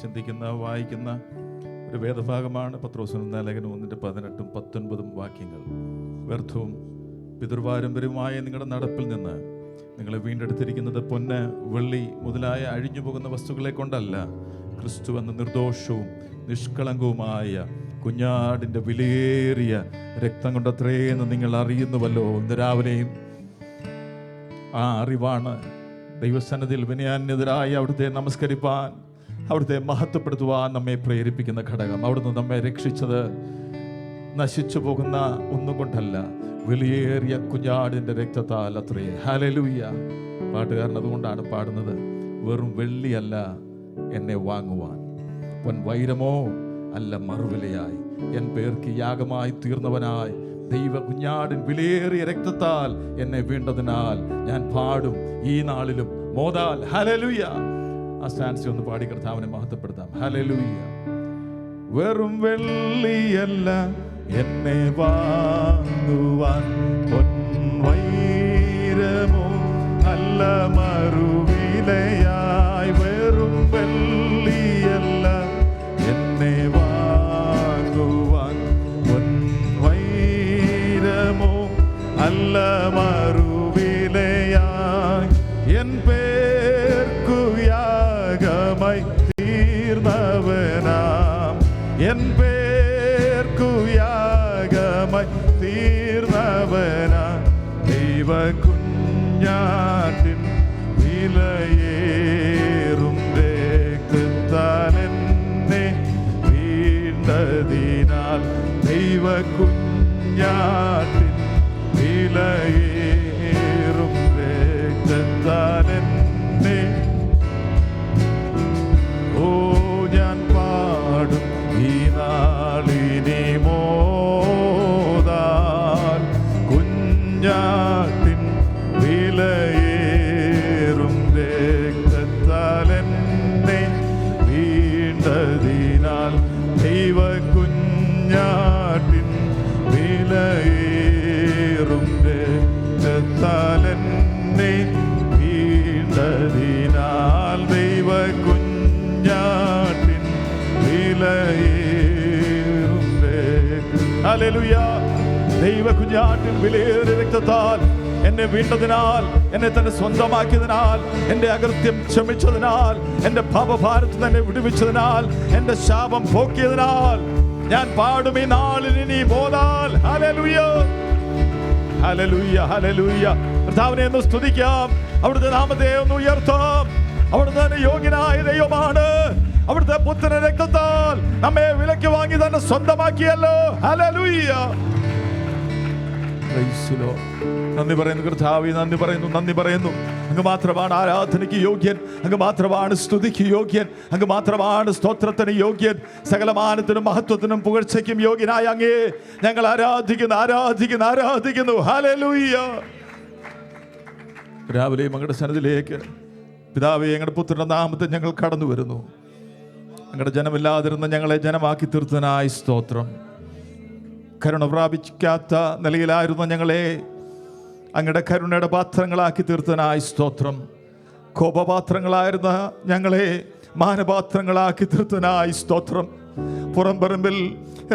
ചിന്തിക്കുന്ന വായിക്കുന്ന ഒരു വേദഭാഗമാണ് പത്രോസിന്റെ ലേഖനം 1:18 19 വാക്യങ്ങൾ. വ്യർത്ഥവും പിതൃപാരമ്പര്യമായ നിങ്ങളുടെ നടപ്പിൽ നിന്ന് നിങ്ങളെ വീണ്ടെടുത്തിരിക്കുന്നത് പൊന്ന്, വെള്ളി മുതലായ അഴിഞ്ഞു പോകുന്ന വസ്തുക്കളെ കൊണ്ടല്ല, ക്രിസ്തു എന്ന നിർദോഷവും നിഷ്കളങ്കവുമായ കുഞ്ഞാടിൻ്റെ വിലയേറിയ രക്തം കൊണ്ടത്രേന്ന് നിങ്ങൾ അറിയുന്നുവല്ലോ. ഇന്ന് രാവിലെയും ആ അറിവാണ് ദൈവസന്നിധിയിൽ വിനയാന്യതരായി അവിടുത്തെ നമസ്കരിപ്പാൻ, അവിടുത്തെ മഹത്വപ്പെടുത്തുവാൻ നമ്മെ പ്രേരിപ്പിക്കുന്ന ഘടകം. അവിടുന്ന് നമ്മെ രക്ഷിച്ചത് നശിച്ചു പോകുന്ന ഒന്നും കൊണ്ടല്ല, വിലയേറിയ കുഞ്ഞാടിൻ്റെ രക്തത്താൽ അത്രേ. ഹല്ലേലൂയ. പാട്ടുകാരൻ അതുകൊണ്ടാണ് പാടുന്നത്, വെറും വെള്ളിയല്ല എന്നെ വാങ്ങുവാൻ, പൊൻ വൈരമോ അല്ല മറുവിലയായി, എൻ പേർക്ക് യാഗമായി തീർന്നവനായി ദൈവ കുഞ്ഞാടിൻ വിലയേറിയ രക്തത്താൽ എന്നെ വീണ്ടതിനാൽ ഞാൻ പാടും ഈ നാളിലും മോദാൽ. ഹല്ലേലൂയ. ആ സ്റ്റാൻസ് ഒന്ന് പാടി കർത്താവിനെ മഹത്വപ്പെടുത്താം. ഹല്ലേലൂയ. വെറും വെള്ളിയല്ല എന്നെ വാങ്ങുവാൻ, പൊൻവൈരമോ അല്ല മറുവിലയായി. വെറും വെള്ളിയല്ല എന്നെ വാങ്ങുവാൻ, പൊൻവൈരമോ അല്ല മറുവിലയായി, എൻ പേർക്കു യാഗമായി തീർന്നവനാം, എൻ പേർക്കു യാഗമായി തീർന്നവനാ ദൈവ കുഞ്ഞാട്ടിൻ വിലയേറും രക്തത്താൽ എന്നെ വീണ്ടതിനാൽ, ദൈവ കുഞ്ഞാട്ടിൻ വിലയേറും രക്തത്താൽ എന്നെ. ഓ ഞാൻ പാടും ഈ നാളിനി മോദാൽ, കുഞ്ഞാട്ടിൻ വിലയേറും രക്തത്താൽ എന്നെ വീണ്ടതിനാൽ, ദൈവ കുഞ്ഞാട്ടിൻ വിലയേറും രക്തത്താൽ എന്നെ വീണ്ടതിനാൽ, ദൈവ കുഞ്ഞാട്ടിൻ വിലയേറും. ഹല്ലേലൂയ. ദൈവ കുഞ്ഞാട്ടിൻ വിലയേറിയ രക്തത്താൽ എന്നെ വീണ്ടതിനാൽ, എന്നെ തന്നെ സ്വന്തമാക്കിയതിനാൽ, എൻ്റെ അകൃത്യം ക്ഷമിച്ചതിനാൽ, എൻ്റെ പാപഭാരത്തിൽ തന്നെ വിടുവിച്ചതിനാൽ, എൻ്റെ ശാപം പോക്കിയതിനാൽ ഞാൻ പാടും ഈ നാളിൽ ഇനി മോദാൽ. ഹല്ലേലൂയ. ഹല്ലേലൂയ. ഹല്ലേലൂയ. കർത്താവിനെ ഒന്ന് സ്തുതിക്കാം, അവിടുത്തെ നാമത്തെ ഒന്ന് ഉയർത്താം. അവിടുത്തെ തന്നെ യോഗ്യനായ ദൈവമാണ്. അവിടുത്തെ പുത്രന്റെ രക്തത്താൽ നമ്മെ വിലയ്ക്ക് വാങ്ങി തന്നെ സ്വന്തമാക്കിയല്ലോ. ഹല്ലേലൂയ. നന്ദി പറയുന്നു കർത്താവേ, നന്ദി പറയുന്നു, നന്ദി പറയുന്നു. അങ്ങ് മാത്രമാണ് ആരാധനയ്ക്ക് യോഗ്യൻ, അങ്ങ് മാത്രമാണ് സ്തുതിക്ക് യോഗ്യൻ, അങ്ങ് മാത്രമാണ് സ്തോത്രത്തിന് യോഗ്യൻ. സകലമാനത്തിനും മഹത്വത്തിനും പുകഴ്ചയ്ക്കും യോഗ്യനായ അങ്ങേ ഞങ്ങൾ ആരാധിക്കുന്നു, ആരാധിക്കുന്നു, ആരാധിക്കുന്നു. ഹല്ലേലൂയ. രാവിലെയും അങ്ങയുടെ സന്നിധിയിലേക്ക് പിതാവേ, അങ്ങയുടെ പുത്രന്റെ നാമത്തിൽ ഞങ്ങൾ കടന്നു വരുന്നു. അങ്ങയുടെ ജനമില്ലാതിരുന്ന ഞങ്ങളെ ജനമാക്കി തീർത്തതിനായി സ്തോത്രം. കരുണ പ്രാപിക്കാത്ത നിലയിലായിരുന്ന ഞങ്ങളെ അങ്ങയുടെ കരുണയുടെ പാത്രങ്ങളാക്കി തീർത്തതിനായി സ്തോത്രം. കോപപാത്രങ്ങളായിരുന്ന ഞങ്ങളെ മാനപാത്രങ്ങളാക്കി തീർത്തതിനായി സ്തോത്രം. പുറംപറമ്പിൽ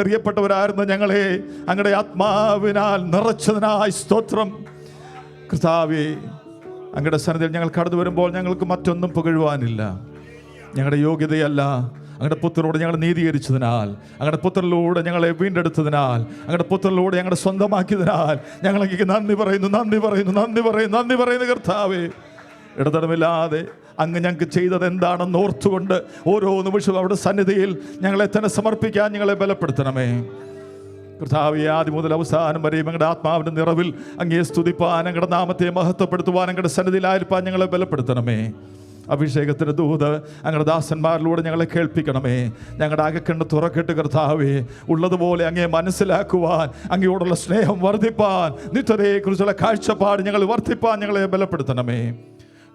എറിയപ്പെട്ടവരായിരുന്ന ഞങ്ങളെ അങ്ങയുടെ ആത്മാവിനാൽ നിറച്ചതിനായി സ്തോത്രം. കർത്താവേ, അങ്ങയുടെ സന്നിധിയിൽ ഞങ്ങൾ കടന്നു വരുമ്പോൾ ഞങ്ങൾക്ക് മറ്റൊന്നും പുകഴുവാനില്ല. ഞങ്ങളുടെ യോഗ്യതയല്ല, അങ്ങയുടെ പുത്രനോട് ഞങ്ങൾ നീതീകരിച്ചതിനാൽ, അങ്ങയുടെ പുത്രനിലൂടെ ഞങ്ങളെ വീണ്ടെടുത്തതിനാൽ, അങ്ങയുടെ പുത്രനിലൂടെ ഞങ്ങളെ സ്വന്തമാക്കിയതിനാൽ ഞങ്ങൾക്ക് നന്ദി പറയുന്നു, നന്ദി പറയുന്നു, നന്ദി പറയുന്നു, നന്ദി പറയുന്നു. കർത്താവേ, ഇടതടമില്ലാതെ അങ്ങ് ഞങ്ങൾക്ക് ചെയ്തത് എന്താണെന്ന് ഓർത്തുകൊണ്ട് ഓരോ നിമിഷവും അവിടെ സന്നിധിയിൽ ഞങ്ങളെ തന്നെ സമർപ്പിക്കാൻ ഞങ്ങളെ ബലപ്പെടുത്തണമേ. കർത്താവേ, ആദ്യം മുതൽ അവസാനം വരെയും ഞങ്ങളുടെ ആത്മാവിൻ്റെ നിറവിൽ അങ്ങയെ സ്തുതിപ്പാൻ, അങ്ങയുടെ നാമത്തെ മഹത്വപ്പെടുത്തുവാൻ, അങ്ങയുടെ സന്നിധിയിലായിരിക്കാൻ ഞങ്ങളെ ബലപ്പെടുത്തണമേ. അഭിഷേകത്തിൻ്റെ ദൂത് അങ്ങയുടെ ദാസന്മാരിലൂടെ ഞങ്ങളെ കേൾപ്പിക്കണമേ. ഞങ്ങളുടെ അകക്കണ്ണ് തുറക്കിട്ട് കർത്താവേ, ഉള്ളതുപോലെ അങ്ങയെ മനസ്സിലാക്കുവാൻ, അങ്ങയോടുള്ള സ്നേഹം വർദ്ധിപ്പാൻ, നിത്യതയെക്കുറിച്ചുള്ള കാഴ്ചപ്പാട് ഞങ്ങൾ വർദ്ധിപ്പാൻ ഞങ്ങളെ ബലപ്പെടുത്തണമേ.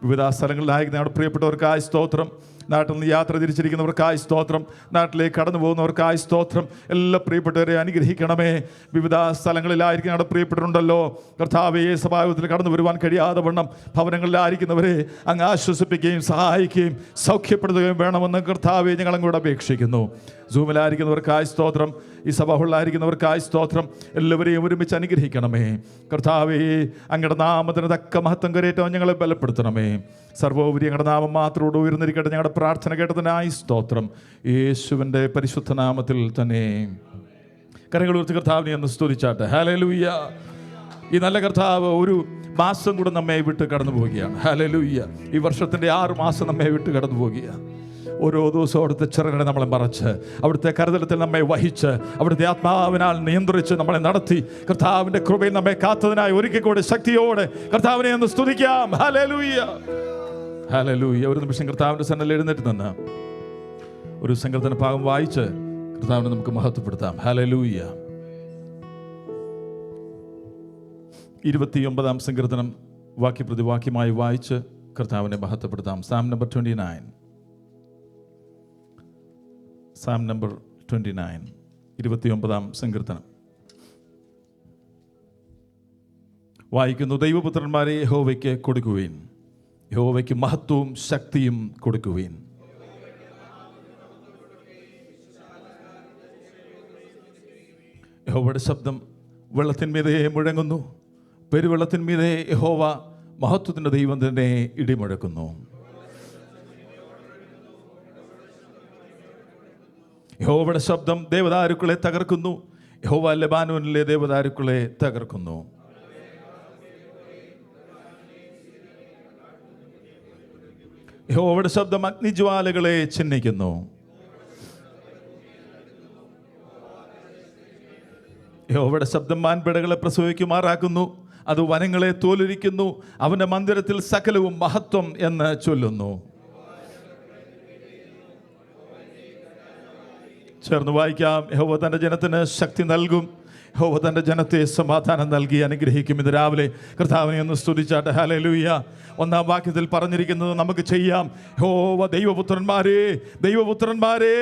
വിവിധ സ്ഥലങ്ങളിലായിരിക്കുന്ന ഞങ്ങളുടെ പ്രിയപ്പെട്ടവർക്കായി സ്തോത്രം. നാട്ടിൽ നിന്ന് യാത്ര തിരിച്ചിരിക്കുന്നവർക്കായി സ്തോത്രം. നാട്ടിലേക്ക് കടന്നു പോകുന്നവർക്കായി സ്തോത്രം. എല്ലാ പ്രിയപ്പെട്ടവരെ അനുഗ്രഹിക്കണമേ. വിവിധ സ്ഥലങ്ങളിലായിരിക്കും അവിടെ പ്രിയപ്പെട്ടിട്ടുണ്ടല്ലോ കർത്താവേ, സഭായോഗത്തിൽ കടന്നു വരുവാൻ കഴിയാതെ വണ്ണം ഭവനങ്ങളിലായിരിക്കുന്നവരെ അങ്ങ് ആശ്വസിപ്പിക്കുകയും സഹായിക്കുകയും സൗഖ്യപ്പെടുത്തുകയും വേണമെന്ന് കർത്താവേ ഞങ്ങളങ്ങോട്ട് അപേക്ഷിക്കുന്നു. സൂമിലായിരിക്കുന്നവർക്കായി സ്തോത്രം. ഈ സഭകളിലായിരിക്കുന്നവർക്കായി സ്തോത്രം. എല്ലാവരെയും ഒരുമിച്ച് അനുഗ്രഹിക്കണമേ കർത്താവേ. അങ്ങയുടെ നാമത്തിന് തക്ക മഹത്വം കരയേറ്റവും ഞങ്ങളെ ബലപ്പെടുത്തണമേ. സർവോപരി അങ്ങയുടെ നാമം മാത്രമോട് ഉയർന്നിരിക്കട്ടെ. ഞങ്ങളുടെ പ്രാർത്ഥന കേട്ടതിനായി സ്തോത്രം. യേശുവിൻ്റെ പരിശുദ്ധ നാമത്തിൽ തന്നെ കരങ്ങൾ ഉയർത്തി കർത്താവിനെ ഒന്ന് സ്തുതിച്ചാട്ടെ. ഹല്ലേലൂയ. ഈ നല്ല കർത്താവ് ഒരു മാസം കൂടെ നമ്മെ വിട്ട് കടന്നു പോവുകയാണ്. ഹല്ലേലൂയ. ഈ വർഷത്തിൻ്റെ 6 മാസം നമ്മെ വിട്ട് കടന്നു പോവുകയാണ്. ഓരോ ദിവസവും അവിടുത്തെ ചിറകനെ നമ്മളെ മറച്ച്, അവിടുത്തെ കരുതലത്തിൽ നമ്മെ വഹിച്ച്, അവിടുത്തെ ആത്മാവിനാൽ നിയന്ത്രിച്ച് നമ്മളെ നടത്തി കർത്താവിൻ്റെ കൃപയിൽ നമ്മെ കാത്തതിനായി ഒരിക്കൽ കൂടെ ശക്തിയോടെ കർത്താവിനെ ഒന്ന് സ്തുതിക്കാം. Hallelujah, hallelujah. ഒരു നിമിഷം കർത്താവിൻ്റെ സന്നിധിയിൽ എഴുന്നേറ്റ് നിന്ന് ഒരു സങ്കീർത്തന ഭാഗം വായിച്ച് കർത്താവിനെ നമുക്ക് മഹത്വപ്പെടുത്താം. ഹല്ലേലൂയ. 29 സങ്കീർത്തനം വാക്യപ്രതിവാക്യമായി വായിച്ച് കർത്താവിനെ മഹത്വപ്പെടുത്താം. Psalm number 29. സാം നമ്പർ 29, 29 സങ്കീർത്തനം വായിക്കുന്നു. ദൈവപുത്രന്മാരെ യഹോവയ്ക്ക് കൊടുക്കുവിൻ, യഹോവയ്ക്ക് മഹത്വവും ശക്തിയും കൊടുക്കുവിൻ. യഹോവയുടെ ശബ്ദം വെള്ളത്തിന്മീതെ മുഴങ്ങുന്നു, പെരുവെള്ളത്തിന്മീതെ യഹോവ മഹത്വത്തിൻ്റെ ദൈവം തന്നെ ഇടിമുഴക്കുന്നു. യഹോവയുടെ ശബ്ദം ദേവദാരുക്കളെ തകർക്കുന്നു, യഹോവ ലെബാനോനിലെ ദേവദാരുക്കളെ തകർക്കുന്നു. യഹോവയുടെ ശബ്ദം അഗ്നിജ്വാലകളെ ചിഹ്നിക്കുന്നു. യഹോവയുടെ ശബ്ദം മാൻപേടകളെ പ്രസവിക്കുമാറാക്കുന്നു, അത് വനങ്ങളെ തോലുരിക്കുന്നു. അവൻ്റെ മന്ദിരത്തിൽ സകലവും മഹത്വം എന്ന് ചൊല്ലുന്നു. ചേർന്ന് വായിക്കാം. യഹോവ തൻ്റെ ജനത്തിന് ശക്തി നൽകും, യഹോവ തൻ്റെ ജനത്തെ സമാധാനം നൽകി അനുഗ്രഹിക്കും. ഇത് രാവിലെ കർത്താവിനെ ഒന്ന് സ്തുതിച്ചാട്ടെ. ഹല്ലേലൂയ. 1 വാക്യത്തിൽ പറഞ്ഞിരിക്കുന്നത് നമുക്ക് ചെയ്യാം. യഹോവ ദൈവപുത്രന്മാരെ, ദൈവപുത്രന്മാരെ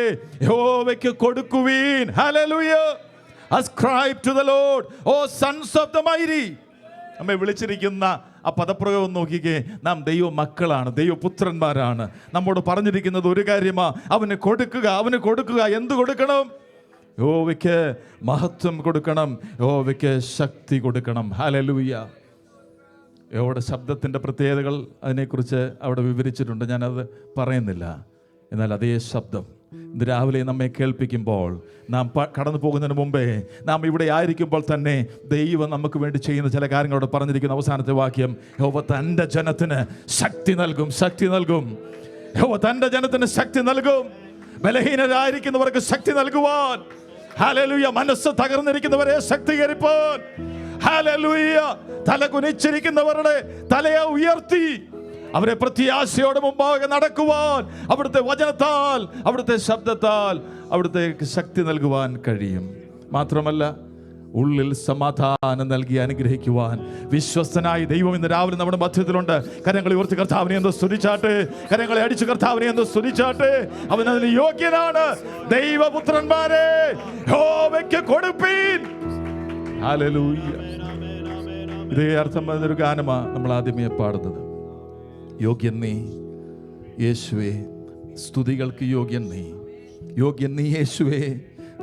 യഹോവയ്ക്ക് കൊടുക്കുവീൻ. Hallelujah. Ascribe to the Lord, O sons of the mighty. നമ്മെ വിളിച്ചിരിക്കുന്ന ആ പദപ്രയോഗം നോക്കിക്കേ. നാം ദൈവ മക്കളാണ്, ദൈവപുത്രന്മാരാണ്. നമ്മോട് പറഞ്ഞിരിക്കുന്നത് ഒരു കാര്യമാ, അവന് കൊടുക്കുക, അവന് കൊടുക്കുക. എന്ത് കൊടുക്കണം? യഹോവയ്ക്ക് മഹത്വം കൊടുക്കണം, യഹോവയ്ക്ക് ശക്തി കൊടുക്കണം. ഹല്ലേലൂയ. യഹോവയുടെ ശബ്ദത്തിൻ്റെ പ്രത്യേകതകൾ അതിനെക്കുറിച്ച് അവിടെ വിവരിച്ചിട്ടുണ്ട്, ഞാനത് പറയുന്നില്ല. എന്നാൽ അതേ ശബ്ദം ഇന്ന് രാവിലെ നമ്മെ കേൾപ്പിക്കുമ്പോൾ, നാം കടന്നു പോകുന്നതിന് മുമ്പേ, നാം ഇവിടെ ആയിരിക്കുമ്പോൾ തന്നെ ദൈവം നമുക്ക് വേണ്ടി ചെയ്യുന്ന ചില കാര്യങ്ങളോട് പറഞ്ഞിരിക്കുന്ന അവസാനത്തെ വാക്യം, യഹോവ തൻ്റെ ജനത്തിന് ശക്തി നൽകും, ശക്തി നൽകും. യഹോവ തൻ്റെ ജനത്തിന് ശക്തി നൽകും. ബലഹീനരായിരിക്കുന്നവർക്ക് ശക്തി നൽകുവാൻ. ഹല്ലേലൂയ. മനസ്സ് തകർന്നിരിക്കുന്നവരെ ശക്തീകരിപ്പാൻ. ഹല്ലേലൂയ. തല കുനിച്ചിരിക്കുന്നവരുടെ തലയെ ഉയർത്തി അവരെ പ്രത്യാശയോടെ മുമ്പാകെ നടക്കുവാൻ അവിടുത്തെ വചനത്താൽ, അവിടുത്തെ ശബ്ദത്താൽ അവിടുത്തെ ശക്തി നൽകുവാൻ കഴിയും. മാത്രമല്ല ഉള്ളിൽ സമാധാനം നൽകി അനുഗ്രഹിക്കുവാൻ വിശ്വസ്തനായി ദൈവം ഇന്ന് രാവിലെ നമ്മുടെ മധ്യത്തിലുണ്ട്. കരങ്ങളെ ഉയർത്തി കർത്താവിനെ എന്ന് സ്തുതിച്ചാട്ടെ. കരങ്ങളെ അടിച്ച് കർത്താവിനെ എന്ന് സ്തുതിച്ചാട്ടെ. അവൻ അതിന് യോഗ്യനാണ്. ദൈവപുത്രന്മാരെ യഹോവയ്ക്ക് കൊടുപ്പീൻ. ഹല്ലേലൂയ. ഇതേ അർത്ഥം പറഞ്ഞൊരു ഗാനമാണ് നമ്മൾ ആദ്യമേ പാടുന്നത്. യോഗ്യൻ നീ യേശുവേ, സ്തുതികൾക്ക് യോഗ്യൻ നീ, യോഗ്യൻ നീ യേശുവേ,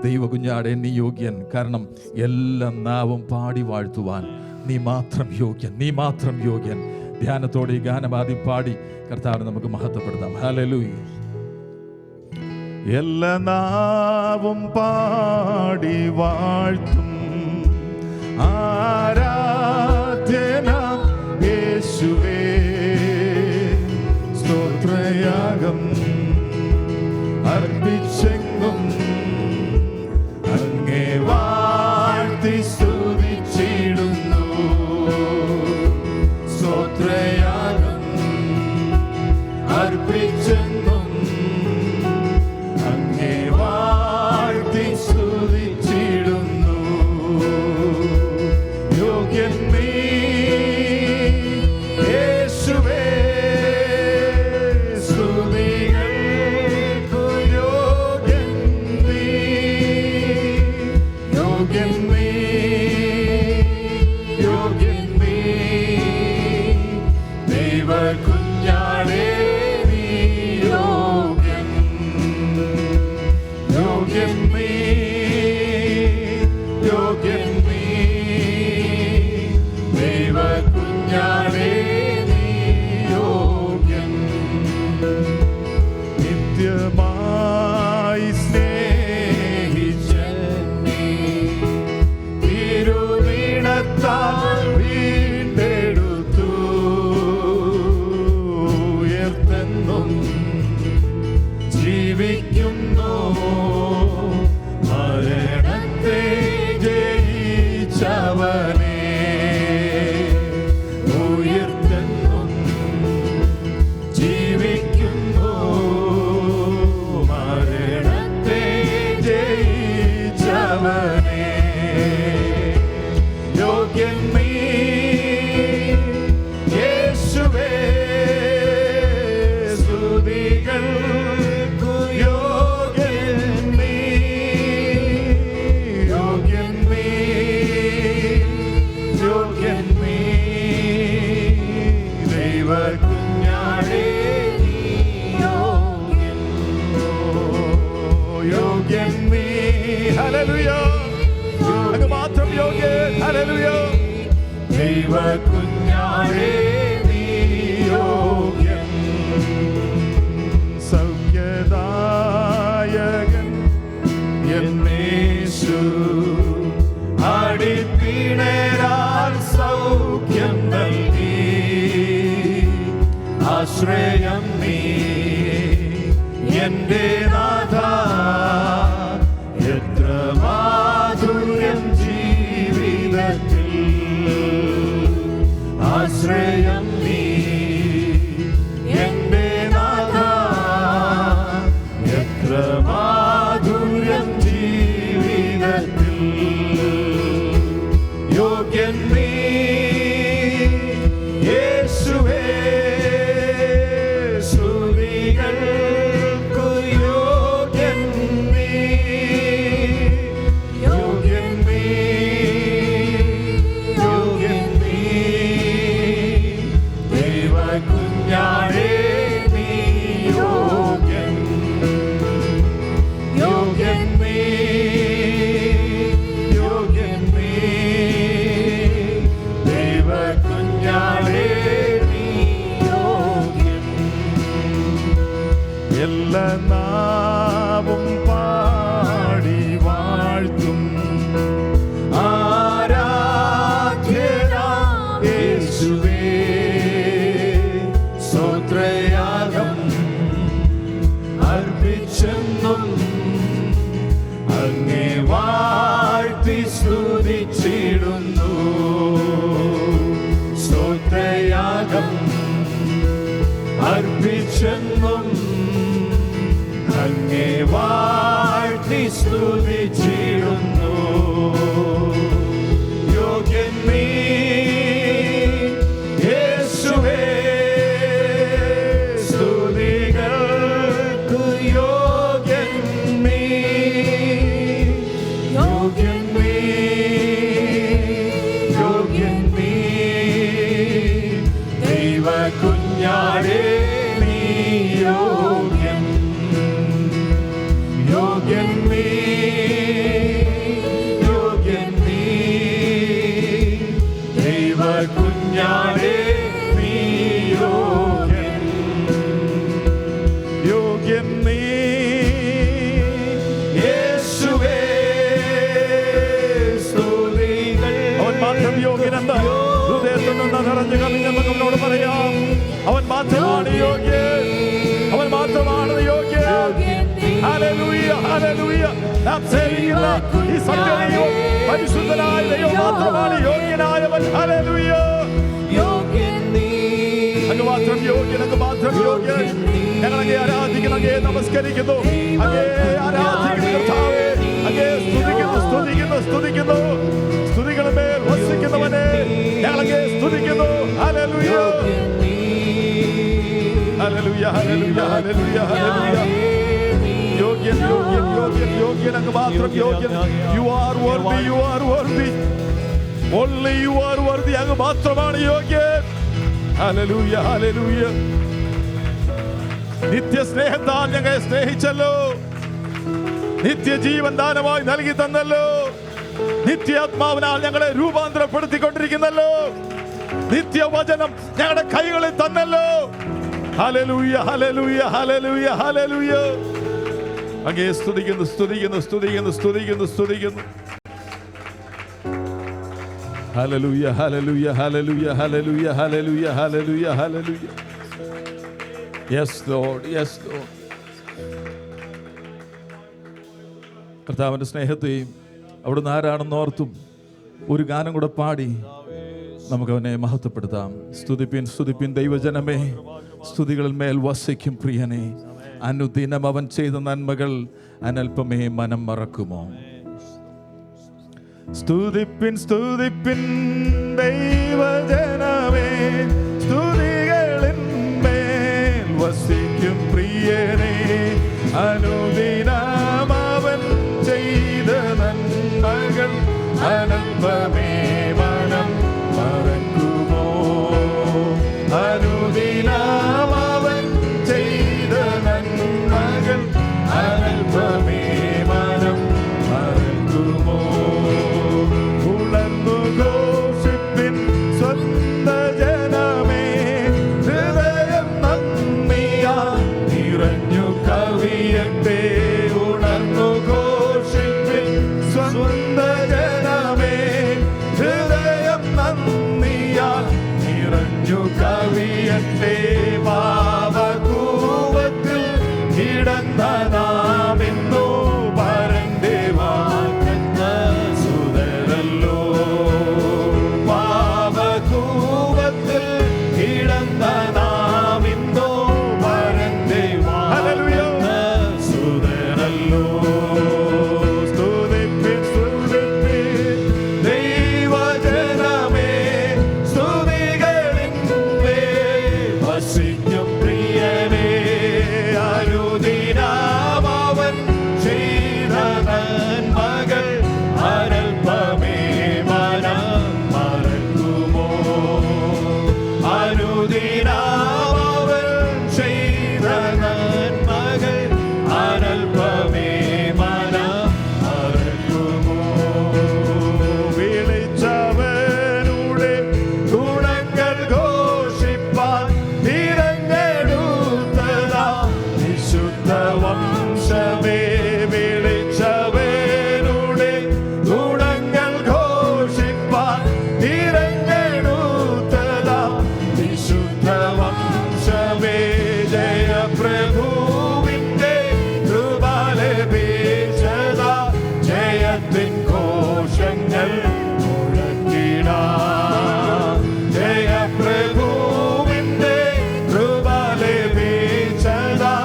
ദൈവ കുഞ്ഞാടെ നീ യോഗ്യൻ. കാരണം എല്ലാം നാവും പാടി വാഴ്ത്തുവാൻ നീ മാത്രം യോഗ്യൻ, നീ മാത്രം യോഗ്യൻ. ധ്യാനത്തോടെ ഈ ഗാനം ആദ്യം പാടി കർത്താവിനെ നമുക്ക് മഹത്വപ്പെടുത്താം. ഹല്ലേലൂയ. എല്ലാ നാവും പാടി വാഴ്ത്തും ആരാധ്യനാം യേശുവേ, സ്തോത്രയാഗം അർപ്പിച്ചെങ്കും അങ്ങേ വാഴ്ത്തി സ്തുതിച്ചിടുന്നു. സ്തോത്രയാഗം അർപ്പിച്ചെങ്കും അങ്ങേ വാഴ്ത്തി സ്തുതിച്ചിടുന്നു. യോഗ്യൻ നീ യേശുവേ, സ്തുതികൾ യോഗ്യൻ നീ, യോഗ്യൻ നീ, ദൈവ കുഞ്ഞാടേ നീ യോഗ്യൻ, യോഗ്യൻ നീ, യോഗ്യൻ നീ, ദൈവ കുഞ്ഞാടേ നീ യോഗ്യൻ. നിത്യമായി സ്നേഹിച്ചെന്നെ തിരുനിണത്താൽ വീണ്ടെടുത്തു, ഉയർത്തെന്നും ജീവിക്കുന്നു, മരണത്തെ ജയിച്ചവനെ, ഉയർത്തെന്നും ജീവിക്കുന്നു, മരണത്തെ ജയിച്ചവനെ. യോഗ്യൻ നീ യേശുവേ, സ്തുതികൾക്കു യോഗ്യൻ നീ, യോഗ്യൻ നീ, യോഗ്യൻ നീ, ദൈവ കുഞ്ഞാടേ നീ യോഗ്യൻ, യോഗ്യൻ നീ. ഹല്ലേലൂയ, അങ്ങ് മാത്രം യോഗ്യൻ. ഹല്ലേലൂയ, ദൈവ കുഞ്ഞാടേ നീ യോഗ്യൻ. സൗഖ്യദായകൻ എന്നേശു, അടിപ്പിണരാൽ സൗഖ്യം നൽകി, ആശ്രയം നീ എന്റെ നാഥ, എത്ര മാധുര്യം ജീവിതത്തിൽ, ആശ്രയം നീ എന്റെ നാഥ, എത്ര മാധുര്യം ജീവിതത്തിൽ. യോഗ്യൻ നീ യേശുവേ, സ്തുതികൾക്കു യോഗ്യൻ നീ, യോഗ്യൻ നീ, യോഗ്യൻ നീ, ദൈവ കുഞ്ഞാടേ നീ യോഗ്യൻ, യോഗ്യൻ നീ, യോഗ്യൻ നീ, ദൈവ കുഞ്ഞാടേ നീ യോഗ്യൻ. എല്ലാ നാവും പാടി വാഴ്ത്തും ആരാധ്യനാം യേശുവേ, സ്തോത്രയാഗം അർപ്പിച്ചെന്നും അങ്ങേ വാഴ്ത്തി സ്തുതിച്ചിടുന്നു, സ്തോത്രയാഗം അർപ്പിച്ചെന്നും അങ്ങേ വാഴ്ത്തി സ്തുതിച്ചിടുന്നു. യോഗ്യൻ നീ യേശുവേ, സ്തുതികൾക്കു യോഗ്യൻ നീ, യോഗ്യൻ നീ, യോഗ്യൻ നീ, ദൈവ കുഞ്ഞാടേ നീ യോഗ്യൻ, യോഗ്യൻ നീ, യോഗ്യൻ നീ, ദൈവ കുഞ്ഞാടേ നീ യോഗ്യൻ, യോഗ്യൻ നീ യേശുവേ, സ്തുതികൾ. അവൻ മാത്രം യോഗ്യനെന്ന് ഹൃദയത്തിൽ നിന്ന് നിറഞ്ഞു കവിഞ്ഞെന്ന് നമ്മളോട് പറയാം. അവൻ മാത്രമാണ് യോഗ്യൻ, അവൻ മാത്രമാണ് യോഗ്യൻ. Hallelujah, hallelujah. നാം സേവിക്കുന്ന ഈ സത്യദൈവം, പരിശുദ്ധനായ ദൈവം മാത്രമാണ് യോഗ്യനായവൻ. ഹല്ലേലൂയ. അങ്ങ് മാത്രം യോഗ്യൻ, അങ്ങ് മാത്രം യോഗ്യൻ. ഞങ്ങളങ്ങേ ആരാധിക്കുന്നു, അങ്ങേ നമസ്കരിക്കുന്നു, അങ്ങേ ആരാധിക്കുന്നു കർത്താവേ, അങ്ങേ സ്തുതിക്കുന്നു, സ്തുതിക്കുന്നു, സ്തുതിക്കുന്നു. സ്തുതികളുമേൽ വസിക്കുന്നവനെ ഞങ്ങളങ്ങേ സ്തുതിക്കുന്നു. Hallelujah, hallelujah, hallelujah, hallelujah, hallelujah. യോഗ്യൻ, യോഗ്യൻ, യോഗ്യൻ, യോഗ്യൻ, അങ്ങ് മാത്രം യോഗ്യൻ. You are worthy, you are worthy. Only you are worthy. അങ്ങ് മാത്രമാണ് യോഗ്യൻ. Hallelujah, hallelujah. നിത്യസ്നേഹത്താൽ ഞങ്ങളെ സ്നേഹിച്ചല്ലോ, നിത്യജീവൻ ദാനമായി നൽകി തന്നല്ലോ, നിത്യാത്മാവിനാൽ ഞങ്ങളെ രൂപാന്തരപ്പെടുത്തിക്കൊണ്ടിരിക്കുന്നല്ലോ, നിത്യവചനം ഞങ്ങളുടെ കൈകളിൽ തന്നല്ലോ. Hallelujah, hallelujah, hallelujah, hallelujah. അങ്ങേ സ്തുതിക്കുന്നു, സ്തുതിക്കുന്നു, സ്തുതിക്കുന്നു, സ്തുതിക്കുന്നു, സ്തുതിക്കുന്നു. Hallelujah, hallelujah, hallelujah, hallelujah, hallelujah, hallelujah, hallelujah. Yes Lord, yes Lord. കർത്താവിന്റെ സ്നേഹത്തെയും അവിടുന്ന് ആരാണെന്ന് ഓർത്തും ഒരു ഗാനം കൂടെ പാടി നമുക്ക് അവനെ മഹത്വപ്പെടുത്താം. സ്തുതിപ്പിൻ, സ്തുതിപ്പിൻ ദൈവജനമേ, സ്തുതികളിൽ മേൽ വസിക്കും പ്രിയനെ. അനുദിനം അവൻ ചെയ്ത നന്മകൾ അനൽപമേ മനം മറക്കുമോ? സ്തുതിപ്പിൻ, സ്തുതിപ്പിൻ ദൈവജനമേ, സ്തുതികളിൻ മേൽ വസിക്കും പ്രിയനെ. അനുദിനം അവൻ ചെയ്ത നന്മകൾ അനൽപമേ മനം മറക്കുമോ? അനുദിനം അവൻ ചെയ്ത നന്മകൾ അനൽപമേ മനം മറക്കുമോ? ഉണർന്നു ഘോഷിപ്പിൻ സ്വന്ത ജനമേ, ഹൃദയം നന്ദിയാൽ നിറഞ്ഞു കവിയട്ടെ. ഉണർന്നു ഘോഷിപ്പിൻ സ്വന്ത ജനമേ, ഹൃദയം നന്ദിയാൽ നിറഞ്ഞു കവിയട്ടെ. പാപകൂപത്തിൽ കിടന്ന നാം ഇന്നു പരന്റെ വാഴ്ന്ന സുതരല്ലോ. പാപകൂപത്തിൽ കിടന്ന നാം ഇന്നു പരന്റെ വാഴ്ന്ന സുതരല്ലോ. സ്തുതിപ്പിൻ, സ്തുതിപ്പിൻ ദൈവജനമേ, സ്തുതികളിൻ മേൽ വസിക്കും പ്രിയനേ. അനുദിനം അവൻ ചെയ്ത നന്മകൾ അനൽപമേ മനം മറക്കുമോ? അനുദിനം അവൻ ചെയ്ത നന്മകൾ അനൽപമേ മനം മറക്കുമോ? വിളിച്ചവനുടെ ഗുണങ്ങൾ ഘോഷിപ്പാൻ തിരഞ്ഞെടുത്തതാ വിശുദ്ധ വംശമേ. വിളിച്ചവനുടെ ഗുണങ്ങൾ ഘോഷിപ്പാൻ തിരഞ്ഞെടുത്തതാ വിശുദ്ധ വംശമേ. ജയപ്രഭുവിന്റെ കൃപ ലഭിച്ചതാ, ജയത്തിൻ ഘോഷങ്ങൾ മുഴക്കിടാം. ജയപ്രഭുവിന്റെ കൃപ ലഭിച്ചതാ,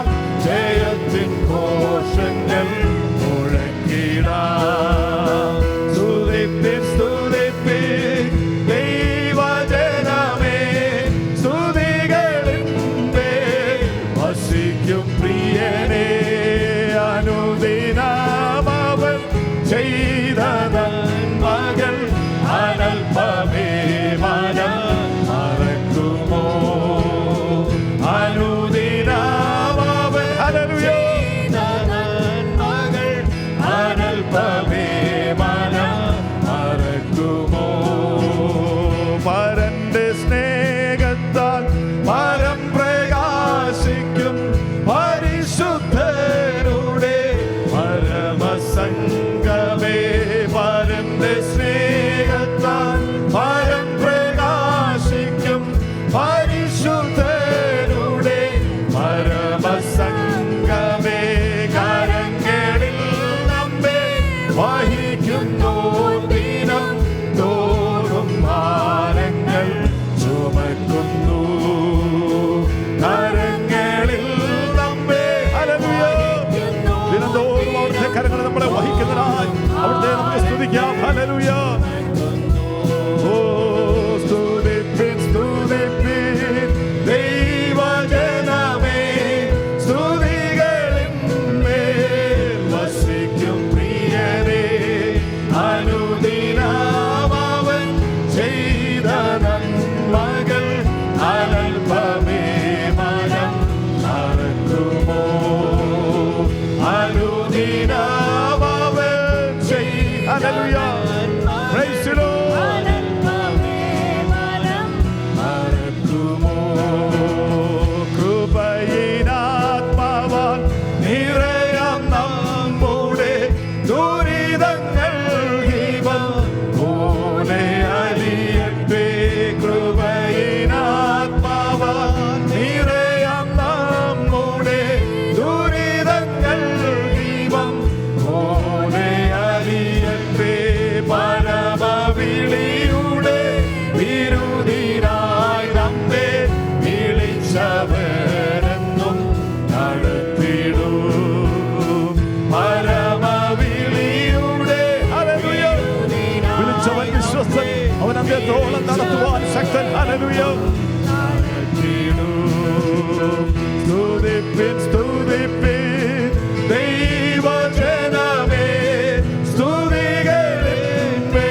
ജയത്തിൻ ഘോഷങ്ങൾ മുഴക്കിടാം. സ്തുതിപ്പിൻ, സ്തുതിപ്പിൻ ദൈവജനമേ, സ്തുതികളിൻ മേൽ വസിക്കും പ്രിയനേ. അനുദിനം അവൻ ചെയ്ത നന്മകൾ അനൽപമേ മനം മറക്കുമോ? അനുദിനം അവൻ ചെയ്ത നന്മകൾ അനൽപമേ മനം മറക്കുമോ? പരന്റെ സ്നേഹത്താൽ പരം പ്രകാശിക്കും പരിശുദ്ധരുടെ പരമസംഗമേ. പരന്റെ സ്നേഹത്താൽ പരം പ്രകാശിക്കും പരിശുദ്ധരുടെ പരമസംഗമേ. കരങ്ങളിൽ നമ്മെ വഹിക്കുന്നു ദിനം തോറും ഭാരങ്ങൾ ചുമക്കുന്നു. കരങ്ങളിൽ നമ്മെ വഹിക്കുന്നു. ദിനംതോറും അവിടുത്തെ കരങ്ങൾ നമ്മളെ വഹിക്കുന്നതിനായി അവിടുത്തെ നമുക്ക് സ്തുതിക്കാം. ഹല്ലേലൂയ. ഓ സ്തുതിപ്പിൻ, സ്തുതിപ്പിൻ ദൈവജനമേ, സ്തുതികളിൻ മേൽ വസിക്കും നടത്തുവാൻ ശക്തൻ. ഹല്ലേലൂയ. സ്തുതിപ്പിൻ സ്തുതിപ്പിൻ ദൈവജനമേ, സ്തുതികളിന്മേൽ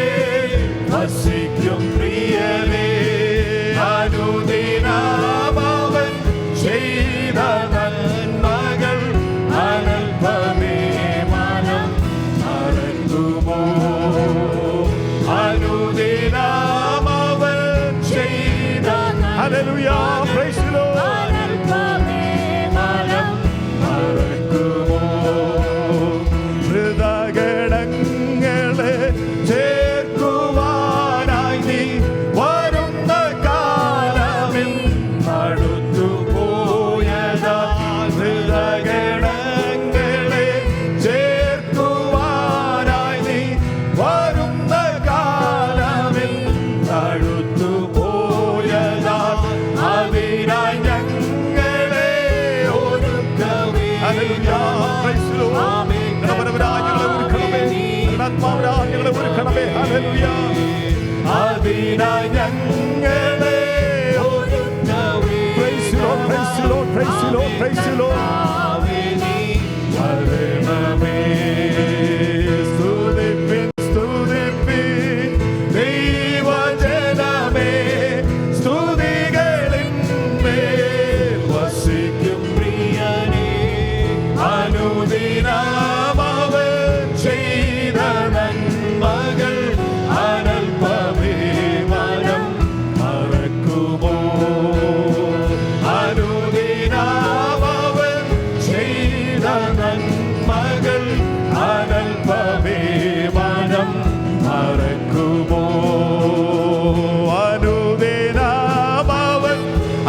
വസിക്കും പ്രിയനേ. അനുദിനമവൻ ചെയ്ത നന്മകൾ അനൽപമേ മനം മറക്കുമോ. Hallelujah, praise the Lord. ഹൃദയങ്ങളെ ചേർക്കുവാനായി നീ വരുന്ന കാലമിൽ അടുത്തു പോയതാ. ഹൃദയങ്ങളെ ചേർക്കുവാനായി നീ വരുന്ന കാലമിൽ അടുത്തു പോയതാ. അതിനായി ഞങ്ങളെ ഒരുക്കവേ. Hallelujah, praise the Lord. ആത്മാവിനെ ഒരുക്കണമേ. ഹല്ലേലൂയ. അതിനായി ഞങ്ങളെ ഒരുക്കവേ. Praise the Lord, praise the Lord, praise the Lord, praise the Lord. വരണമേ. സ്തുതിപ്പിൻ സ്തുതിപ്പിൻ ദൈവജനമേ, സ്തുതികളിന്മേൽ വസിക്കും പ്രിയനേ. അനുദിനമവൻ ചെയ്ത നന്മകൾ അനൽപമേ മനം മറക്കുമോ. അനുദിനമവൻ ചെയ്ത നന്മകൾ അനൽപമേ മനം മറക്കുമോ.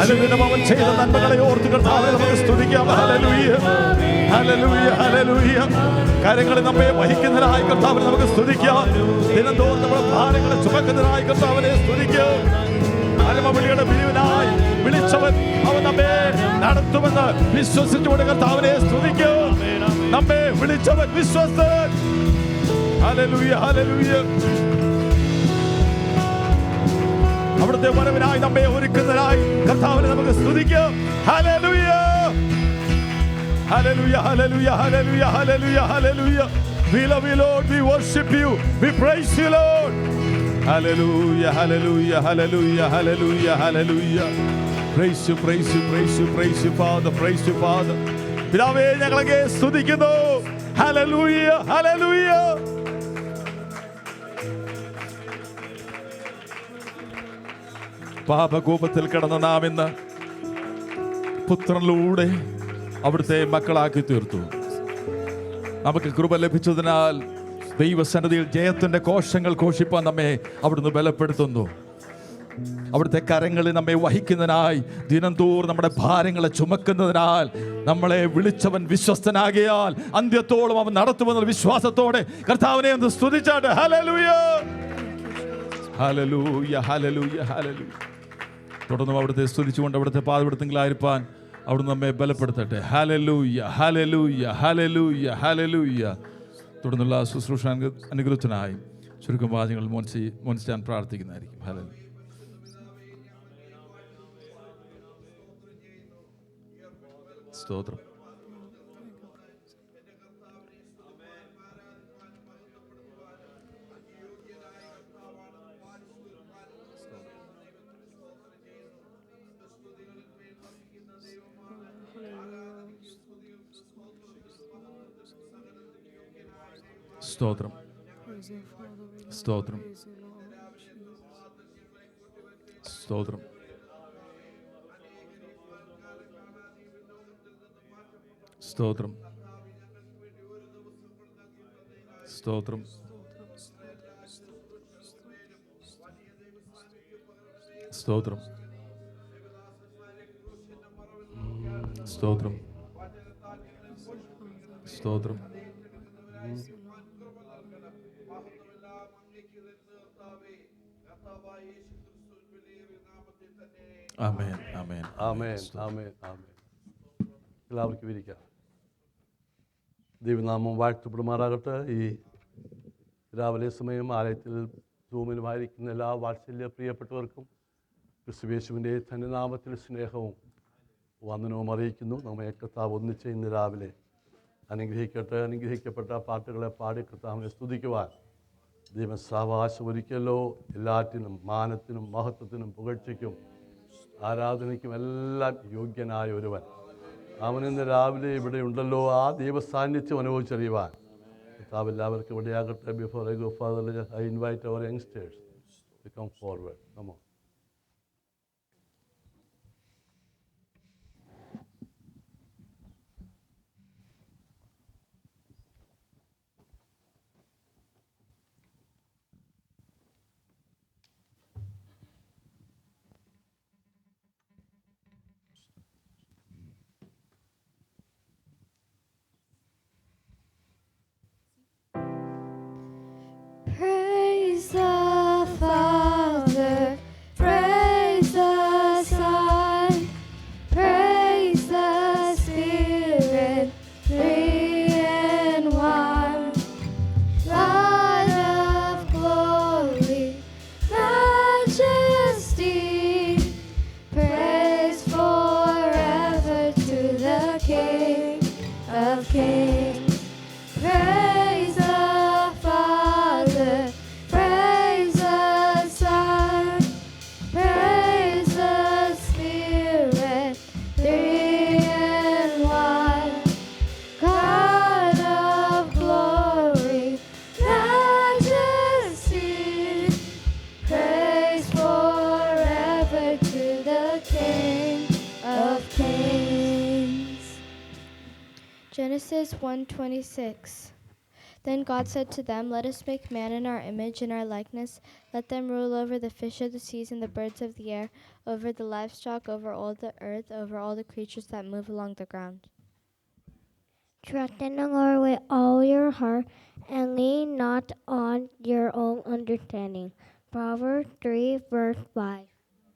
അനുദിനം അവൻ ചെയ്ത നന്മകളെ ഓർത്ത് കർത്താവേ നമുക്ക് സ്തുതിക്കാം. Hallelujah, hallelujah, hallelujah. കാര്യങ്ങളെ നമ്മെ വഹിക്കുന്നതിനായി കർത്താവിനെ നമുക്ക് സ്തുതിക്കാം. ദിനംതോറും നമ്മുടെ ഭാരങ്ങളെ ചുമക്കുന്നതിനായി കർത്താവിനെ സ്തുതിക്കാം. പരമവിളിയുടെ പിരിവിനായി വിളിച്ചവൻ അവൻ നമ്മെ നടത്തുമെന്ന് വിശ്വസിച്ചുകൊണ്ട് കർത്താവിനെ സ്തുതിക്കാം. നമ്മെ വിളിച്ചവൻ വിശ്വസ്തൻ. Hallelujah, hallelujah. അവിടുത്തെ വരവിനായി നമ്മെ ഒരുക്കുന്നതിനായി കർത്താവിനെ നമുക്ക് സ്തുതിക്കാം. Hallelujah, hallelujah, hallelujah, hallelujah, hallelujah, hallelujah. We love you, Lord. We worship you. We praise you, Lord. Hallelujah, hallelujah, hallelujah, hallelujah, hallelujah. Praise you, praise you, praise you, praise you, Father. Praise you, Father. പിതാവേ, ഞങ്ങളെ സ്തുതിക്കുന്നു. Hallelujah, hallelujah. പാപകൂപത്തിൽ കിടന്ന നാം ഇന്ന് പുത്രനിലൂടെ അവിടുത്തെ മക്കളാക്കി തീർത്തു. നമുക്ക് കൃപ ലഭിച്ചതിനാൽ ദൈവസന്നിധിയിൽ ജയത്തിന്റെ കോശങ്ങൾ ഘോഷിപ്പാൻ നമ്മെ അവിടുന്ന് ബലപ്പെടുത്തുന്നു. അവിടുത്തെ കരങ്ങളിൽ നമ്മെ വഹിക്കുന്നതിനായി ദിനംതോറും നമ്മുടെ ഭാരങ്ങളെ ചുമക്കുന്നതിനാൽ നമ്മളെ വിളിച്ചവൻ വിശ്വസ്തനാകിയാൽ അന്ത്യത്തോളം അവൻ നടത്തുമെന്ന വിശ്വാസത്തോടെ കർത്താവിനെ ഒന്ന് സ്തുതിച്ചാട്ടെ. Hallelujah, hallelujah, hallelujah, hallelujah. തുടർന്നും അവിടുത്തെ സ്തുതിച്ചുകൊണ്ട് അവിടുത്തെ പാദപീഠത്തിലായിരിക്കാൻ അവിടുന്ന് നമ്മെ ബലപ്പെടുത്തട്ടെ. Hallelujah, hallelujah, hallelujah, hallelujah. തുടർന്നുള്ള ശുശ്രൂഷ അനുഗ്രഹത്തിനായി ചുരുക്കം വാചകങ്ങൾ മോൻസിയാൻ പ്രാർത്ഥിക്കുന്നതായിരിക്കും. ഹല്ലേലൂയ. സ്തോത്രം. സ്തോത്രം, സ്തോത്രം, സ്തോത്രം, സ്തോത്രം, സ്തോത്രം, സ്തോത്രം, സ്തോത്രം, സ്തോത്രം. ആമേൻ, ആമേൻ, ആമേൻ, ആമേൻ, ആമേൻ. എല്ലാവർക്കും ഇരിക്കാം. ദൈവനാമം വാഴ്ത്തപ്പെടുമാറാകട്ടെ. ഈ രാവിലെ സമയം ആലയത്തിൽ സൂമിലുമായിരിക്കുന്ന എല്ലാ വാത്സല്യ പ്രിയപ്പെട്ടവർക്കും ക്രിസ്തുയേശുവിൻ്റെ തന്നെ നാമത്തിൽ സ്നേഹവും വന്ദനവും അറിയിക്കുന്നു. നമ്മെ കർത്താവ് ഒന്നിച്ച് ഇന്ന് രാവിലെ അനുഗ്രഹിക്കട്ടെ. അനുഗ്രഹിക്കപ്പെട്ട പാട്ടുകളെ പാടി കർത്താവിനെ സ്തുതിക്കുവാൻ ദൈവം സാവകാശം ഒരുക്കല്ലോ. എല്ലാറ്റിനും മാനത്തിനും മഹത്വത്തിനും പുകഴ്ചയ്ക്കും ആരാധനയ്ക്കും എല്ലാം യോഗ്യനായ ഒരുവൻ അവനിന്ന് രാവിലെ ഇവിടെ ഉണ്ടല്ലോ. ആ ദൈവസാന്നിധ്യം അനുഭവിച്ചറിയുവാൻ കർത്താവ് എല്ലാവർക്കും ഇവിടെയാകട്ടെ. Before I go further, I invite our youngsters to come forward. Come on. Praise the Father, praise the Son, praise the Spirit, three in one. God of glory, majesty, praise forever to the King of Kings. Praise the Father, praise the Son, praise the Spirit, three in one. God of glory, majesty, praise forever to the King of Kings. Genesis 1:26. Then God said to them, "Let us make man in our image, in our likeness. Let them rule over the fish of the seas and the birds of the air, over the livestock, over all the earth, over all the creatures that move along the ground." Trust in the Lord with all your heart, and lean not on your own understanding. Proverbs 3, verse 5.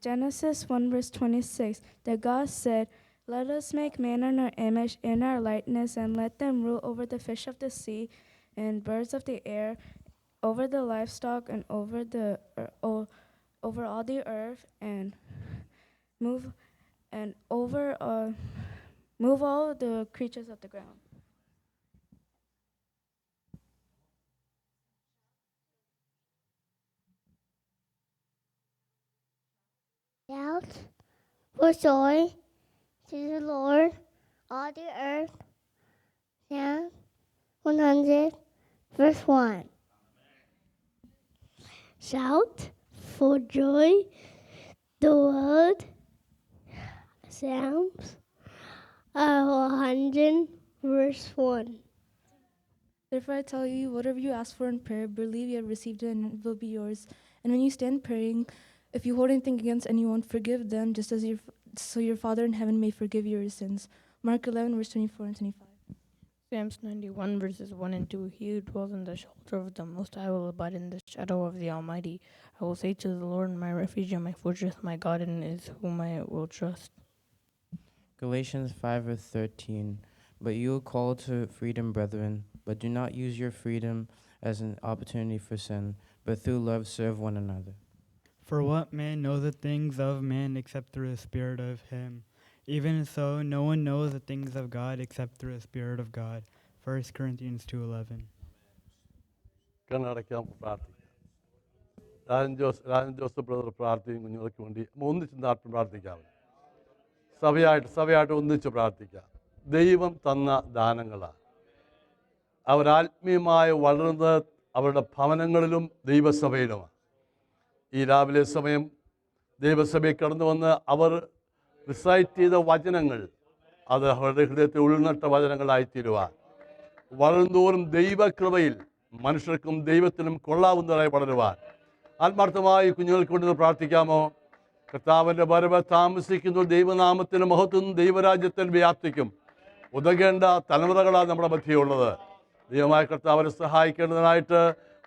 Genesis 1 verse 26, that God said, "Let us make man in our image, in our likeness, and let them rule over the fish of the sea and birds of the air, over the livestock, and over all the earth, and move all the creatures of the ground." Shout for joy to the Lord, all the earth. Psalm 100, verse 1. Shout for joy, the world. Psalms 100, verse 1. Therefore I tell you, whatever you ask for in prayer, believe you have received it and it will be yours. And when you stand praying, if you hold anything against anyone, forgive them, just as so your Father in heaven may forgive your sins. Mark 11, verse 24 and 25. Psalms 91 verses 1 and 2. He who dwells in the shelter of the Most High will abide in the shadow of the Almighty. I will say to the Lord, my refuge and my fortress, my God, in is whom I will trust. Galatians 5 verse 13. But you are called to freedom, brethren, but do not use your freedom as an opportunity for sin, but through love serve one another. For what man knows the things of man except through the Spirit of him? Even so, no one knows the things of God except through the Spirit of God. 1 Corinthians 2:11. കണ്ണടയ്ക്കാം, പ്രാർത്ഥിക്കാം. Rajan Joseph brother പ്രാർത്ഥിക്കും. കുഞ്ഞുങ്ങൾക്ക് വേണ്ടി ഒന്നിച്ച് നാട്ടിൽ പ്രാർത്ഥിക്കാം. സഭയായിട്ട് ഒന്നിച്ച് പ്രാർത്ഥിക്കാം. ദൈവം തന്ന ദാനങ്ങളാണ്. അവരാത്മീയമായി വളർന്നത് അവരുടെ ഭവനങ്ങളിലും ദൈവസഭയിലുമാണ്. ഈ രാവിലെ സമയം ദൈവസഭയിൽ കടന്നു വന്ന് അവർ റിസൈറ്റ് ചെയ്ത വചനങ്ങൾ അത് അവരുടെ ഹൃദയത്തിൽ ഉൾനട്ട വചനങ്ങളായിത്തീരുവാൻ വളർന്നോറും ദൈവകൃപയിൽ മനുഷ്യർക്കും ദൈവത്തിനും കൊള്ളാവുന്നതായി വളരുവാൻ ആത്മാർത്ഥമായി കുഞ്ഞുങ്ങൾക്ക് കൊണ്ട് പ്രാർത്ഥിക്കാമോ? കർത്താവിൻ്റെ വരവ് താമസിക്കുന്നു. ദൈവനാമത്തിനും മഹത്വം ദൈവരാജ്യത്തിൻ്റെ വ്യാപ്തിക്കും ഉതകേണ്ട തലമുറകളാണ് നമ്മുടെ മധ്യയുള്ളത്. ദൈവമായ കർത്താവിനെ സഹായിക്കേണ്ടതിനായിട്ട്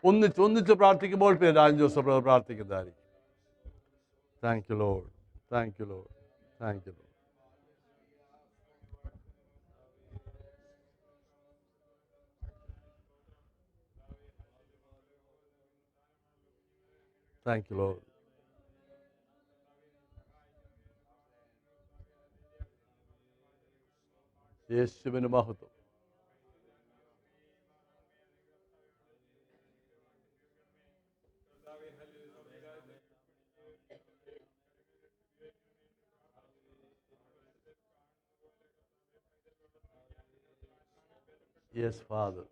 ഒന്നിച്ച് പ്രാർത്ഥിക്കുമ്പോൾ പിന്നെ രാജൻ ജോസഫ് പ്രാർത്ഥിക്കുന്നതായിരിക്കും. Thank you Lord, thank you Lord, thank you Lord. Thank you Lord. യേശുവിന് മഹത്വം. Yes, Father.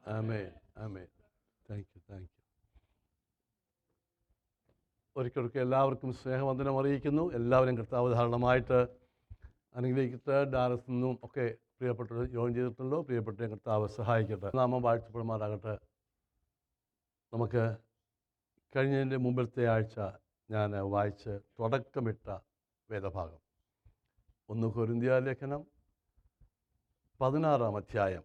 Amen. Amen. Thank you. Thank you. ഒരിക്കലൊക്കെ എല്ലാവർക്കും സ്നേഹവന്ദനം അറിയിക്കുന്നു. എല്ലാവരും കർത്താവ് ധാരണമായിട്ട് അനുഗ്രഹിക്കട്ടെ. ഡാലസ് നിന്നും ഒക്കെ പ്രിയപ്പെട്ടവർ ജോയിൻ ചെയ്തിട്ടുണ്ടോ? പ്രിയപ്പെട്ട കർത്താവ് സഹായിക്കട്ടെ. നാമം വാഴ്ത്തപ്പെടുമാറാകട്ടെ. നമുക്ക് കഴിഞ്ഞതിൻ്റെ മുമ്പിലത്തെ ആഴ്ച ഞാൻ വായിച്ച് തുടക്കമിട്ട വേദഭാഗം 1 കൊരിന്ത്യർ ലേഖനം 16-ാം അധ്യായം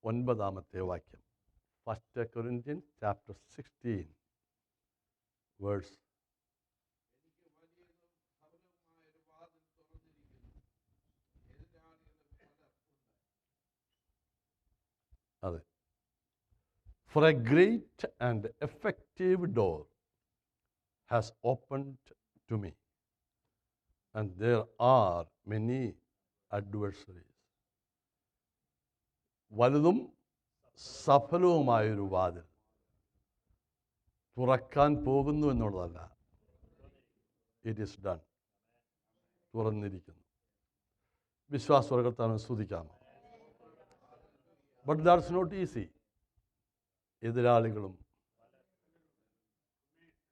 9-ാമത്തെ വാക്യം. 1 Corinthians chapter 16 verse. അതെ. For a great and effective door has opened to me, and there are many adversaries. വലുതും സഫലവുമായൊരു വാതിൽ തുറക്കാൻ പോകുന്നു എന്നുള്ളതല്ല, ഇറ്റ് ഈസ് ഡൺ, തുറന്നിരിക്കുന്നു. വിശ്വാസവർഗത്താണ് സ്തുതിക്കാമോ? But that's not easy.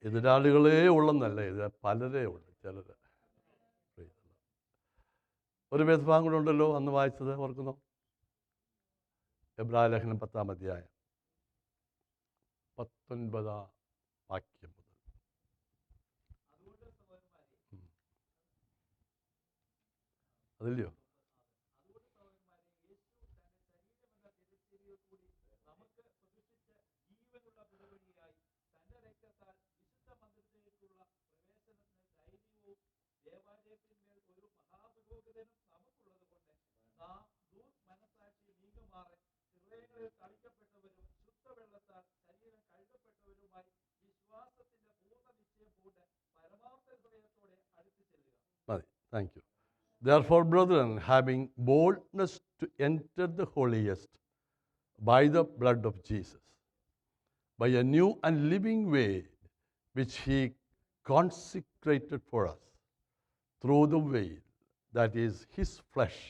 എതിരാളികളേ ഉള്ളെന്നല്ല, ഇത് പലരേ ഉള്ളു, ചിലർ. ഒരു വേദഭാഗം കൂടെ ഉണ്ടല്ലോ അന്ന് വായിച്ചത്, ഓർക്കുന്നോ? എബ്രായ ലേഖനം 10-ാം അധ്യായം 19-ാം വാക്യം മുതൽ. അതില്ലയോ? Thank you. Therefore, brethren, having boldness to enter the holiest by the blood of Jesus, by a new and living way which he consecrated for us through the veil, that is his flesh,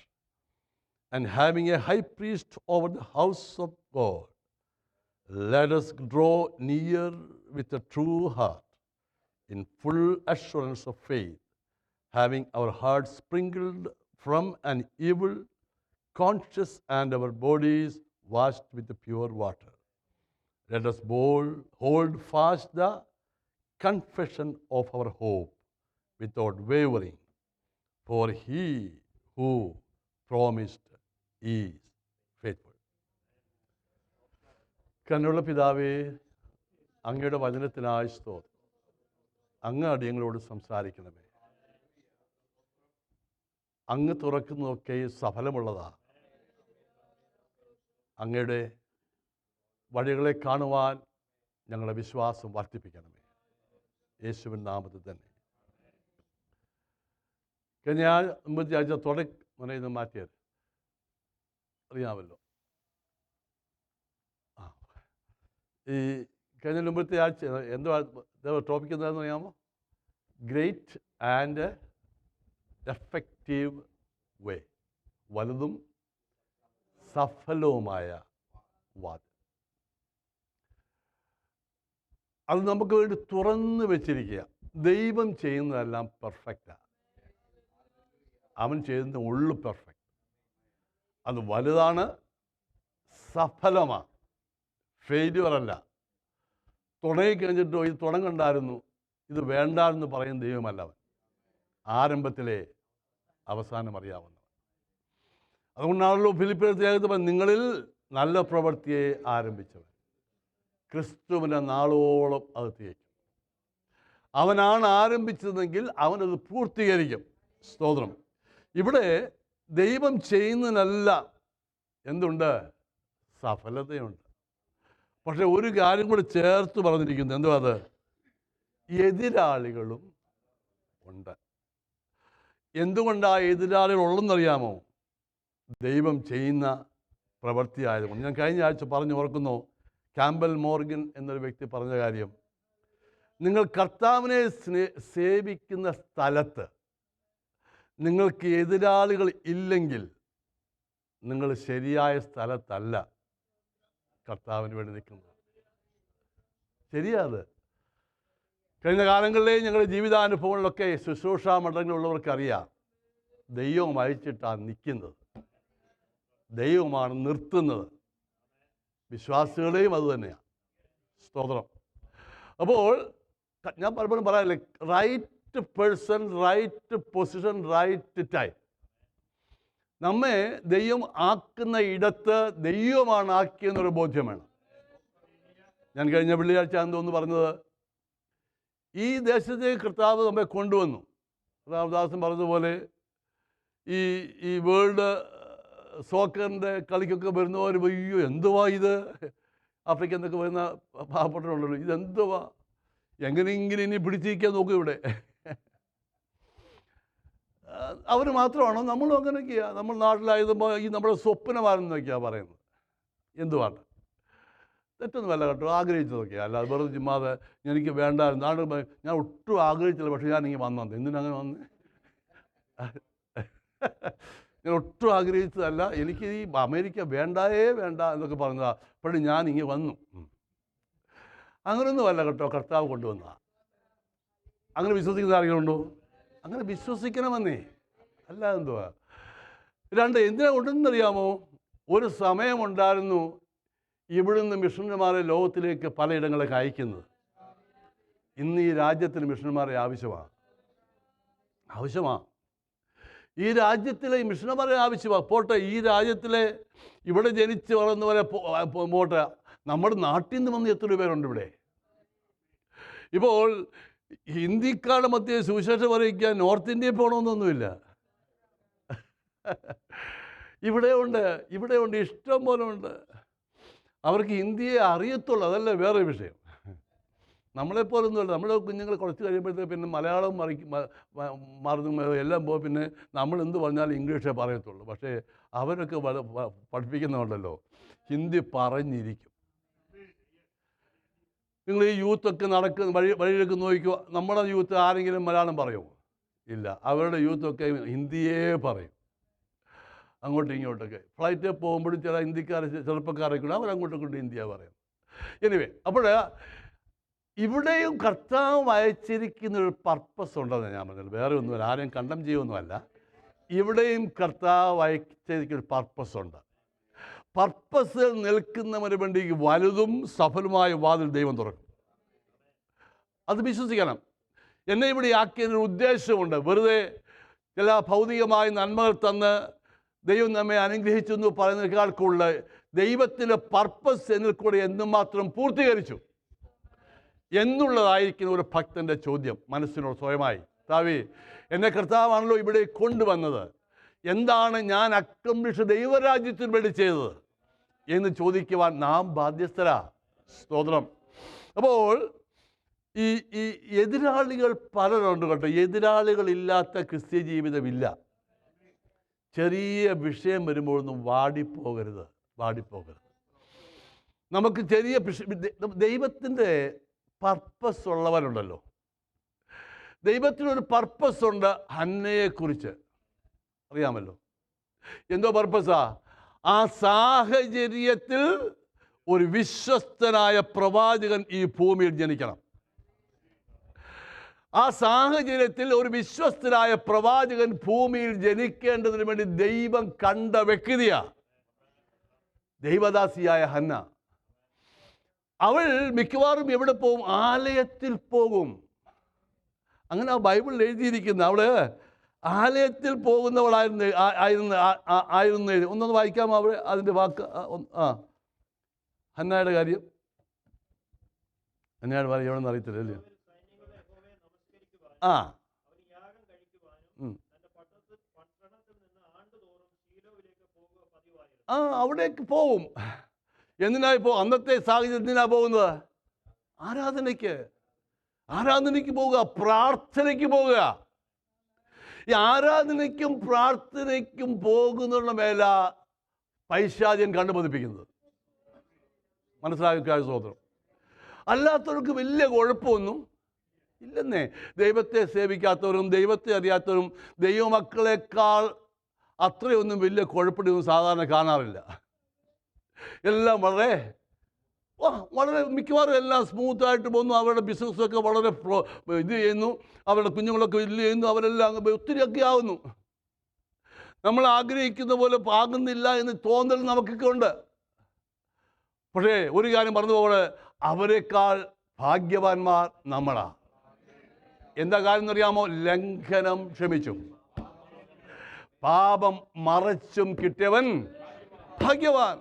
and having a high priest over the house of God, let us draw near with a true heart, in full assurance of faith, having our hearts sprinkled from an evil conscience and our bodies washed with the pure water. Let us hold fast the confession of our hope without wavering, for he who promised is faithful. കരുണയുള്ള പിതാവേ, അങ്ങയുടെ വചനത്തിനായി സ്തോത്രം. അങ്ങ് അടിയങ്ങളോട് സംസാരിക്കണമേ. അങ്ങ് തുറക്കുന്നതൊക്കെ സഫലമുള്ളതാണ്. അങ്ങയുടെ വഴികളെ കാണുവാൻ ഞങ്ങളുടെ വിശ്വാസം വർദ്ധിപ്പിക്കണമേ. യേശുവിൻ നാമത്തിൽ തന്നെ. കഴിഞ്ഞ മുമ്പത്തെ ആഴ്ച ഇത് മാറ്റിയത് അറിയാമല്ലോ. ഈ കഴിഞ്ഞ മുമ്പത്തെ ആഴ്ച എന്തോ ടോപ്പിക് എന്താണെന്ന് അറിയാമോ? ഗ്രേറ്റ് ആൻഡ് എഫക്റ്റീവ് വേ, വലുതും സഫലവുമായ വാതിൽ. അത് നമുക്ക് വേണ്ടി തുറന്നു വെച്ചിരിക്കുക. ദൈവം ചെയ്യുന്നതെല്ലാം പെർഫെക്റ്റാണ്. അവൻ ചെയ്യുന്ന ഉള്ളു പെർഫെക്റ്റ്. അത് വലുതാണ്, സഫലമാണ്, ഫെയില്യൂർ അല്ല. തുടങ്ങി കഴിഞ്ഞിട്ടോ ഇത് തുടങ്ങണ്ടായിരുന്നു, ഇത് വേണ്ടാന്ന് പറയുന്ന ദൈവമല്ല അവൻ. ആരംഭത്തിലെ അവസാനം അറിയാവുന്നവൻ. അതുകൊണ്ടാണല്ലോ ഫിലിപ്പിയർ നിങ്ങളിൽ നല്ല പ്രവൃത്തിയെ ആരംഭിച്ചവൻ ക്രിസ്തുവിനെ നാളോളം അത് തികയ്ക്കും. അവനാണ് ആരംഭിച്ചതെങ്കിൽ അവനത് പൂർത്തീകരിക്കും. സ്തോത്രം. ഇവിടെ ദൈവം ചെയ്യുന്നതിനെല്ലാം എന്തുണ്ട്? സഫലതയുണ്ട്. പക്ഷെ ഒരു കാര്യം കൂടി ചേർത്ത് പറഞ്ഞിരിക്കുന്നു. എന്തോ അത്? എതിരാളികളും ഉണ്ട്. എന്തുകൊണ്ടാണ് എതിരാളികൾ ഉള്ളതെന്നറിയാമോ? ദൈവം ചെയ്യുന്ന പ്രവൃത്തി ആയതുകൊണ്ട്. ഞാൻ കഴിഞ്ഞ ആഴ്ച പറഞ്ഞു ഓർക്കുന്നു, ക്യാമ്പൽ മോർഗൻ എന്നൊരു വ്യക്തി പറഞ്ഞ കാര്യം, നിങ്ങൾ കർത്താവിനെ സേവിക്കുന്ന സ്ഥലത്ത് നിങ്ങൾക്ക് എതിരാളികൾ ഇല്ലെങ്കിൽ നിങ്ങൾ ശരിയായ സ്ഥലത്തല്ല കർത്താവിന് വേണ്ടി നിൽക്കുന്നത്. ശരിയാത്. കഴിഞ്ഞ കാലങ്ങളിലെ ഞങ്ങളുടെ ജീവിതാനുഭവങ്ങളിലൊക്കെ ശുശ്രൂഷാ മണ്ഡലങ്ങളിലുള്ളവർക്കറിയാം, ദൈവം അയച്ചിട്ടാണ് നിൽക്കുന്നത്, ദൈവമാണ് നിർത്തുന്നത്. വിശ്വാസികളെയും അതുതന്നെയാണ്. സ്തോത്രം. അപ്പോൾ ഞാൻ പലപ്പോഴും പറയാറില്ലേ, right person, right position, right time. നമ്മെ ദൈവം ആക്കുന്ന ഇടത്ത് ദൈവമാണ് ആക്കിയെന്നൊരു ബോധ്യം വേണം. ഞാൻ കഴിഞ്ഞ വെള്ളിയാഴ്ച എന്തോന്ന് പറഞ്ഞത്, ഈ ദേശത്തേക്ക് കർത്താവ് നമ്മെ കൊണ്ടുവന്നു. രാമദാസൻ പറഞ്ഞതുപോലെ ഈ വേൾഡ് സോക്കറിൻ്റെ കളിക്കൊക്കെ വരുന്നവർ അയ്യോ എന്തുവാ ഇത്, ആഫ്രിക്ക എന്നൊക്കെ വരുന്ന പാവപ്പെട്ടവരുണ്ടല്ലോ, ഇതെന്തുവാ, എങ്ങനെയെങ്കിലും ഇനി പിടിച്ചിരിക്കാൻ നോക്കും ഇവിടെ. അവർ മാത്രമാണോ? നമ്മളും അങ്ങനെയൊക്കെയാ. നമ്മൾ നാട്ടിലായതുമ്പോൾ ഈ നമ്മുടെ സ്വപ്നമാണെന്നൊക്കെയാണ് പറയുന്നത്. എന്തുവാണ്? തെറ്റൊന്നുമല്ല കേട്ടോ, ആഗ്രഹിച്ചതൊക്കെയാണ്. അല്ലാതെ വെറുതെ ചുമ്മാതെ എനിക്ക് വേണ്ടായിരുന്നു, ഞാൻ ഒട്ടും ആഗ്രഹിച്ചില്ല, പക്ഷേ ഞാനിങ്ങനെ വന്നത്. എന്തിനങ്ങനെ വന്നേ? ഞാൻ ഒട്ടും ആഗ്രഹിച്ചതല്ല, എനിക്ക് ഈ അമേരിക്ക വേണ്ടായേ വേണ്ട എന്നൊക്കെ പറഞ്ഞതാണ്. പക്ഷേ ഞാനിങ്ങനെ വന്നു. അങ്ങനെയൊന്നുമല്ല കേട്ടോ, കർത്താവ് കൊണ്ടുവന്നതാണ്. അങ്ങനെ വിശ്വസിക്കുന്ന ആരെങ്കിലുണ്ടോ? അങ്ങനെ വിശ്വസിക്കണമെന്നേ, അല്ല എന്തുവാ. രണ്ട്, എന്തിനാ കൊണ്ടുവന്നറിയാമോ? ഒരു സമയമുണ്ടായിരുന്നു ഇവിടുന്ന് മിഷണറിമാരെ ലോകത്തിലേക്ക് പലയിടങ്ങളിലേക്ക് അയക്കുന്നത്. ഇന്ന് ഈ രാജ്യത്തിന് മിഷണറിമാരെ ആവശ്യമാണ്. ഈ രാജ്യത്തിലെ മിഷണറിമാരെ ആവശ്യമാണ്. പോട്ടെ, ഈ രാജ്യത്തിലെ ഇവിടെ ജനിച്ച് വളർന്നവരെ പോട്ടെ, നമ്മുടെ നാട്ടിൽ നിന്ന് വന്ന് എത്ര പേരുണ്ട് ഇവിടെ? ഇപ്പോൾ ഹിന്ദിക്കാരുടെ മധ്യേ സുവിശേഷം അറിയിക്കാൻ നോർത്ത് ഇന്ത്യയിൽ പോകണമെന്നൊന്നുമില്ല. ഇവിടെ ഉണ്ട്, ഇഷ്ടം പോലെ ഉണ്ട്. അവർക്ക് ഹിന്ദിയെ അറിയത്തുള്ളൂ, അതല്ല വേറെ വിഷയം. നമ്മളെപ്പോലൊന്നുമല്ല. നമ്മുടെ കുഞ്ഞുങ്ങൾ കുറച്ച് കഴിയുമ്പോഴത്തേക്ക് പിന്നെ മലയാളം മറന്നു എല്ലാം പോയി, പിന്നെ നമ്മൾ എന്ത് പറഞ്ഞാലും ഇംഗ്ലീഷേ പറയത്തുള്ളൂ. പക്ഷേ അവരൊക്കെ പഠിപ്പിക്കുന്നുണ്ടല്ലോ, ഹിന്ദി പറഞ്ഞിരിക്കും. നിങ്ങൾ ഈ യൂത്തൊക്കെ വഴിയിലേക്ക് നോക്കിക്കോ, നമ്മുടെ യൂത്ത് ആരെങ്കിലും മലയാളം പറയുമോ? ഇല്ല. അവരുടെ യൂത്തൊക്കെ ഹിന്ദിയേ പറയും, അങ്ങോട്ടും ഇങ്ങോട്ടൊക്കെ. ഫ്ലൈറ്റിൽ പോകുമ്പോഴും ചില ഹിന്ദിക്കാർ ചെറുപ്പക്കാരൊക്കെ ഉണ്ട്, അവരങ്ങോട്ടും ഹിന്ദിയാണ് പറയും. എനിവേ, അപ്പോൾ ഇവിടെയും കർത്താവ് അയച്ചിരിക്കുന്നൊരു പർപ്പസ് ഉണ്ടെന്ന് ഞാൻ പറഞ്ഞത്. വേറെ ഒന്നുമല്ല, ആരെയും കണ്ടം ചെയ്യുമൊന്നുമല്ല. ഇവിടെയും കർത്താവ് അയച്ചിരിക്കുന്നൊരു പർപ്പസ് ഉണ്ട്. പർപ്പസിൽ നിൽക്കുന്നവന് വേണ്ടി വലുതും സഫലമായ വാതിൽ ദൈവം തുറക്കും. അത് വിശ്വസിക്കണം. എന്നെ ഇവിടെ ആക്കിയതിനൊരു ഉദ്ദേശമുണ്ട്. വെറുതെ ചില ഭൗതികമായ നന്മകൾ തന്ന് ദൈവം നമ്മെ അനുഗ്രഹിച്ചു എന്ന് പറയുന്നതിനേക്കാൾ കൂടുതൽ ദൈവത്തിൻ്റെ പർപ്പസ് എന്നിൽ കൂടെ എന്തുമാത്രം പൂർത്തീകരിച്ചു എന്നുള്ളതായിരിക്കുന്ന ഒരു ഭക്തൻ്റെ ചോദ്യം മനസ്സിനോട് സ്വയമായി. താവി, എന്നെ കർത്താവാണല്ലോ ഇവിടെ കൊണ്ടുവന്നത്, എന്താണ് ഞാൻ അക്കംപ്ലിഷ് ദൈവരാജ്യത്തിന് വേണ്ടി ചെയ്തത് എന്ന് ചോദിക്കുവാൻ നാം ബാധ്യസ്ഥരാ. സ്തോത്രം. അപ്പോൾ ഈ ഈ എതിരാളികൾ പലരുണ്ട് കേട്ടോ. എതിരാളികളില്ലാത്ത ക്രിസ്ത്യ ജീവിതമില്ല. ചെറിയ വിഷയം വരുമ്പോഴൊന്നും വാടിപ്പോകരുത്. നമുക്ക് ചെറിയ ദൈവത്തിൻ്റെ പർപ്പസ് ഉള്ളവരുണ്ടല്ലോ. ദൈവത്തിനൊരു പർപ്പസ് ഉണ്ട്. ഹന്നയെക്കുറിച്ച് അറിയാമല്ലോ. എന്തോ പർപ്പസാ? ആ സാഹചര്യത്തിൽ ഒരു വിശ്വസ്തനായ പ്രവാചകൻ ഈ ഭൂമിയിൽ ജനിക്കണം. ആ സാഹചര്യത്തിൽ ഒരു വിശ്വസ്തനായ പ്രവാചകൻ ഭൂമിയിൽ ജനിക്കേണ്ടതിന് വേണ്ടി ദൈവം കണ്ട വ്യക്തിയാ ദൈവദാസിയായ ഹന്ന. അവൾ മിക്കവാറും എവിടെ പോകും? ആലയത്തിൽ പോകും. അങ്ങനെ ആ ബൈബിളിൽ എഴുതിയിരിക്കുന്ന അവള് ആലയത്തിൽ പോകുന്നവളായിരുന്നു. ഒന്നൊന്ന് വായിക്കാമോ അവിടെ അതിൻ്റെ വാക്ക്? ഹന്നയുടെ കാര്യം. ഹന്നയുടെ കാര്യം എവിടെ നിന്ന് അറിയത്തില്ല അല്ലേ? അവിടേക്ക് പോവും. എന്തിനായി അന്നത്തെ സാഹചര്യം എന്തിനാ പോകുന്നത്? ആരാധനയ്ക്ക് പോവുക, പ്രാർത്ഥനയ്ക്ക് പോവുക. ഈ ആരാധനയ്ക്കും പ്രാർത്ഥനയ്ക്കും പോകുന്നുള്ള മേല പൈശാചികൻ കണ്ടുപതിപ്പിക്കുന്നത്. മനസ്സിലാക്കിയ സ്വതന്ത്രം. അല്ലാത്തവർക്ക് വലിയ കുഴപ്പമൊന്നും ഇല്ലെന്നേ. ദൈവത്തെ സേവിക്കാത്തവരും ദൈവത്തെ അറിയാത്തവരും ദൈവമക്കളെക്കാൾ അത്രയൊന്നും വലിയ കുഴപ്പമൊന്നും സാധാരണ കാണാറില്ല. എല്ലാം വളരെ മിക്കവാറും എല്ലാം സ്മൂത്തായിട്ട് പോകുന്നു. അവരുടെ ബിസിനസ്സൊക്കെ വളരെ ഇത് ചെയ്യുന്നു. അവരുടെ കുഞ്ഞുങ്ങളൊക്കെ വലിയ ചെയ്യുന്നു. അവരെല്ലാം ഒത്തിരിയൊക്കെ ആവുന്നു. നമ്മൾ ആഗ്രഹിക്കുന്ന പോലെ ആകുന്നില്ല എന്ന് തോന്നൽ നമുക്കൊക്കെ ഉണ്ട്. പക്ഷേ ഒരു കാര്യം പറഞ്ഞു പോകണേ, അവരെക്കാൾ ഭാഗ്യവാന്മാർ നമ്മളാ. എന്താ കാര്യം എന്നറിയാമോ? ലംഘനം ക്ഷമിച്ചും പാപം മറച്ചും കിട്ടിയവൻ ഭാഗ്യവാൻ.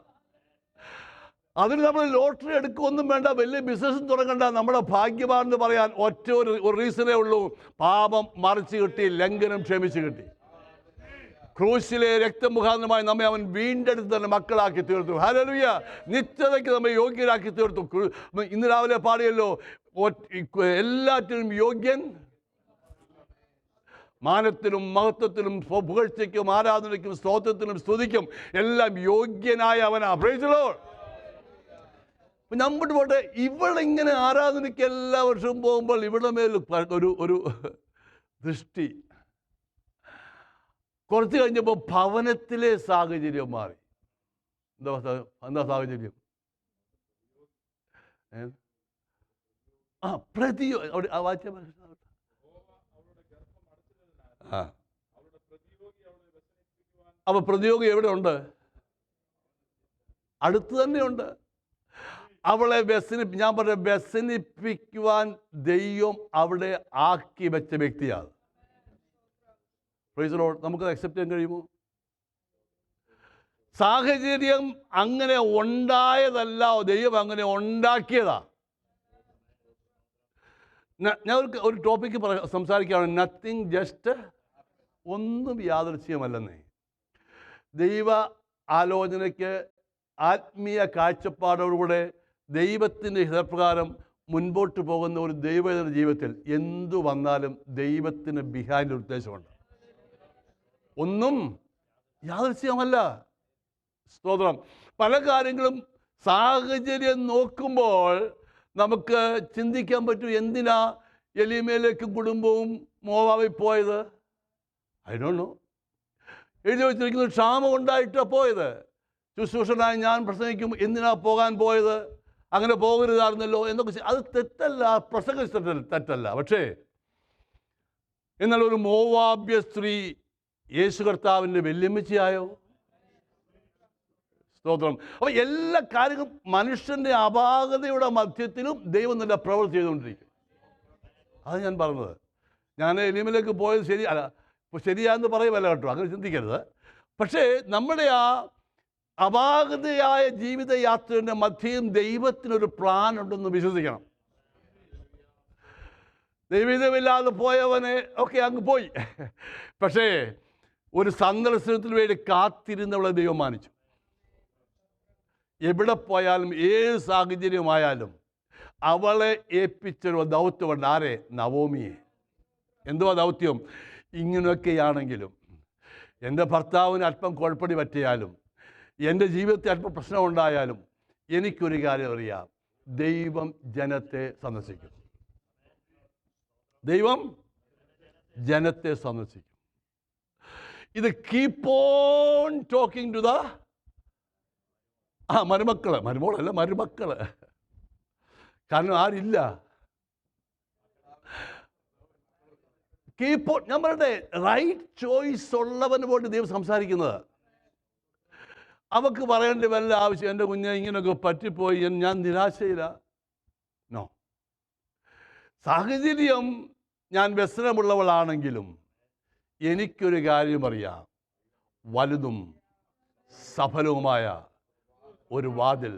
അതിന് നമ്മൾ ലോട്ടറി എടുക്കുകയൊന്നും വേണ്ട, വലിയ ബിസിനസ്സും തുടങ്ങണ്ട. നമ്മുടെ ഭാഗ്യവാൻ എന്ന് പറയാൻ ഒറ്റ ഒരു റീസണേ ഉള്ളൂ: പാപം മറച്ചു കിട്ടി, ലംഘനം ക്ഷമിച്ചു കിട്ടി. ക്രൂശിലെ രക്തമുഖാന്തരമായി നമ്മെ അവൻ വീണ്ടെടുത്ത് തന്നെ മക്കളാക്കി തീർത്തു. ഹല്ലേലൂയ! നിത്യതയ്ക്ക് നമ്മെ യോഗ്യരാക്കി തീർത്തു. ഇന്ന് രാവിലെ പാടിയല്ലോ, എല്ലാറ്റിനും യോഗ്യൻ, മാനത്തിനും മഹത്വത്തിനും പുകഴ്ചയ്ക്കും ആരാധനയ്ക്കും സ്തോത്രത്തിനും സ്തുതിക്കും എല്ലാം യോഗ്യനായ അവനാ. Price the Lord. നമ്മുടെ പോട്ടെ, ഇവളിങ്ങനെ ആരാധനയ്ക്ക് എല്ലാ വർഷവും പോകുമ്പോൾ ഇവിടെ മേൽ ഒരു ദൃഷ്ടി. കുറച്ച് കഴിഞ്ഞപ്പോൾ ഭവനത്തിലെ സാഹചര്യം മാറി. എന്താ സാഹചര്യം? അപ്പൊ പ്രതിയോഗി എവിടെ ഉണ്ട്? അടുത്ത് തന്നെയുണ്ട്. അവളെ ഞാൻ പറഞ്ഞ വ്യസനിപ്പിക്കുവാൻ ദൈവം അവിടെ ആക്കി വെച്ച വ്യക്തിയാണ്. Price the Lord. നമുക്കത് അക്സെപ്റ്റ് ചെയ്യാൻ കഴിയുമോ? സാഹചര്യം അങ്ങനെ ഉണ്ടായതല്ല, ദൈവം അങ്ങനെ ഉണ്ടാക്കിയതാ. ഞാൻ ഒരു ടോപ്പിക്ക് സംസാരിക്കുകയാണ്. നത്തിങ് ജസ്റ്റ്, ഒന്നും യാദൃച്ഛികമല്ലെന്നേ. ദൈവ ആലോചനയ്ക്ക് ആത്മീയ കാഴ്ചപ്പാടോടുകൂടെ ദൈവത്തിൻ്റെ ഹിതപ്രകാരം മുൻപോട്ട് പോകുന്ന ഒരു ദൈവത്തിന്റെ ജീവിതത്തിൽ എന്തു വന്നാലും ദൈവത്തിന് ബിഹൈൻഡ് ഉദ്ദേശമുണ്ട്. ഒന്നും യാദൃച്ഛികമല്ല. സ്തോത്രം. പല കാര്യങ്ങളും സാഹചര്യം നോക്കുമ്പോൾ നമുക്ക് ചിന്തിക്കാൻ പറ്റും, എന്തിനാ എലീമേലേക്കും കുടുംബവും മോവാബിൽ പോയത്? I don't know. എഴുതി വെച്ചിരിക്കുന്നത് ക്ഷാമം ഉണ്ടായിട്ടാണ് പോയത്. ശുശ്രൂഷനായി ഞാൻ പ്രസംഗിക്കും, എന്തിനാ പോകാൻ പോയത്? അങ്ങനെ പോകരുതായിരുന്നല്ലോ എന്നൊക്കെ. അത് തെറ്റല്ല, പ്രസംഗം തെറ്റല്ല. പക്ഷേ എന്നാൽ ഒരു മോവാബ്യ സ്ത്രീ യേശു കർത്താവിൻ്റെ വെല്ലുമ്മച്ചിയായോ? സ്തോത്രം. അപ്പോൾ എല്ലാ കാര്യങ്ങളും മനുഷ്യൻ്റെ അപാകതയുടെ മധ്യത്തിലും ദൈവം നല്ല പ്രവൃത്തി ചെയ്തുകൊണ്ടിരിക്കും. അത് ഞാൻ പറഞ്ഞത്. ഞാൻ എലീമിലേക്ക് പോയത് ശരിയാന്ന് പറയുമല്ല കേട്ടോ, അങ്ങനെ ചിന്തിക്കരുത്. പക്ഷേ നമ്മുടെ ആ അപാകതയായ ജീവിതയാത്രയുടെ മധ്യയും ദൈവത്തിനൊരു പ്ലാൻ ഉണ്ടെന്ന് വിശ്വസിക്കണം. ദൈവമില്ലാതെ പോയവനെ ഒക്കെ അങ്ങ് പോയി. പക്ഷേ ഒരു സന്ദർശനത്തിന് വേണ്ടി കാത്തിരുന്നവളെ ദൈവം മാനിച്ചു. എവിടെ പോയാലും ഏത് സാഹചര്യമായാലും അവളെ ഏൽപ്പിച്ചൊരു ദൗത്യമുണ്ട്. ആരെ? നവോമിയെ. എന്തുവാ ദൗത്യം? ഇങ്ങനെയൊക്കെയാണെങ്കിലും എൻ്റെ ഭർത്താവിന് അല്പം കുഴപ്പടി പറ്റിയാലും എൻ്റെ ജീവിതത്തിൽ അല്പം പ്രശ്നമുണ്ടായാലും എനിക്കൊരു കാര്യം അറിയാം, ദൈവം ജനത്തെ സന്ദർശിക്കും. ദൈവം ജനത്തെ സന്ദർശിക്കും. ഇത് keep on talking to the മരുമക്കള്, മരുമോളല്ല മരുമക്കള്. കാരണം ആരില്ല. Keep on. ഞാൻ പറയട്ടെ, റൈറ്റ് ചോയ്സ് ഉള്ളവന് പോയിട്ട് ദൈവം സംസാരിക്കുന്നത്. അവർക്ക് പറയേണ്ട വല്ല ആവശ്യം, എൻ്റെ കുഞ്ഞെ ഇങ്ങനെയൊക്കെ പറ്റിപ്പോയി, ഞാൻ നിരാശയില്ല. നോ. സാഹചര്യം ഞാൻ വ്യസനമുള്ളവളാണെങ്കിലും എനിക്കൊരു കാര്യം അറിയാം, വലുതും സഫലവുമായ ഒരു വാതിൽ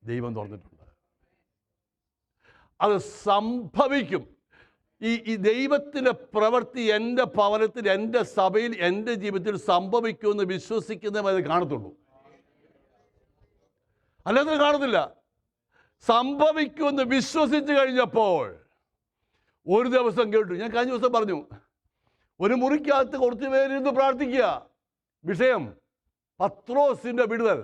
ദൈവം തുറന്നിട്ടുണ്ട്. അത് സംഭവിക്കും. ഈ ദൈവത്തിൻ്റെ പ്രവൃത്തി എൻ്റെ ഭവനത്തിൽ, എൻ്റെ സഭയിൽ, എൻ്റെ ജീവിതത്തിൽ സംഭവിക്കുമെന്ന് വിശ്വസിക്കുന്നവരെ അത് കാണത്തുള്ളൂ. അല്ലാതെ കാണത്തില്ല. സംഭവിക്കുമെന്ന് വിശ്വസിച്ച് കഴിഞ്ഞപ്പോൾ ഒരു ദിവസം കേട്ടു. ഞാൻ കഴിഞ്ഞ ദിവസം പറഞ്ഞു, ഒരു മുറിക്കകത്ത് കുറച്ച് പേരിരുന്ന് പ്രാർത്ഥിക്കുക. വിഷയം പത്രോസിൻ്റെ വിടുതൽ.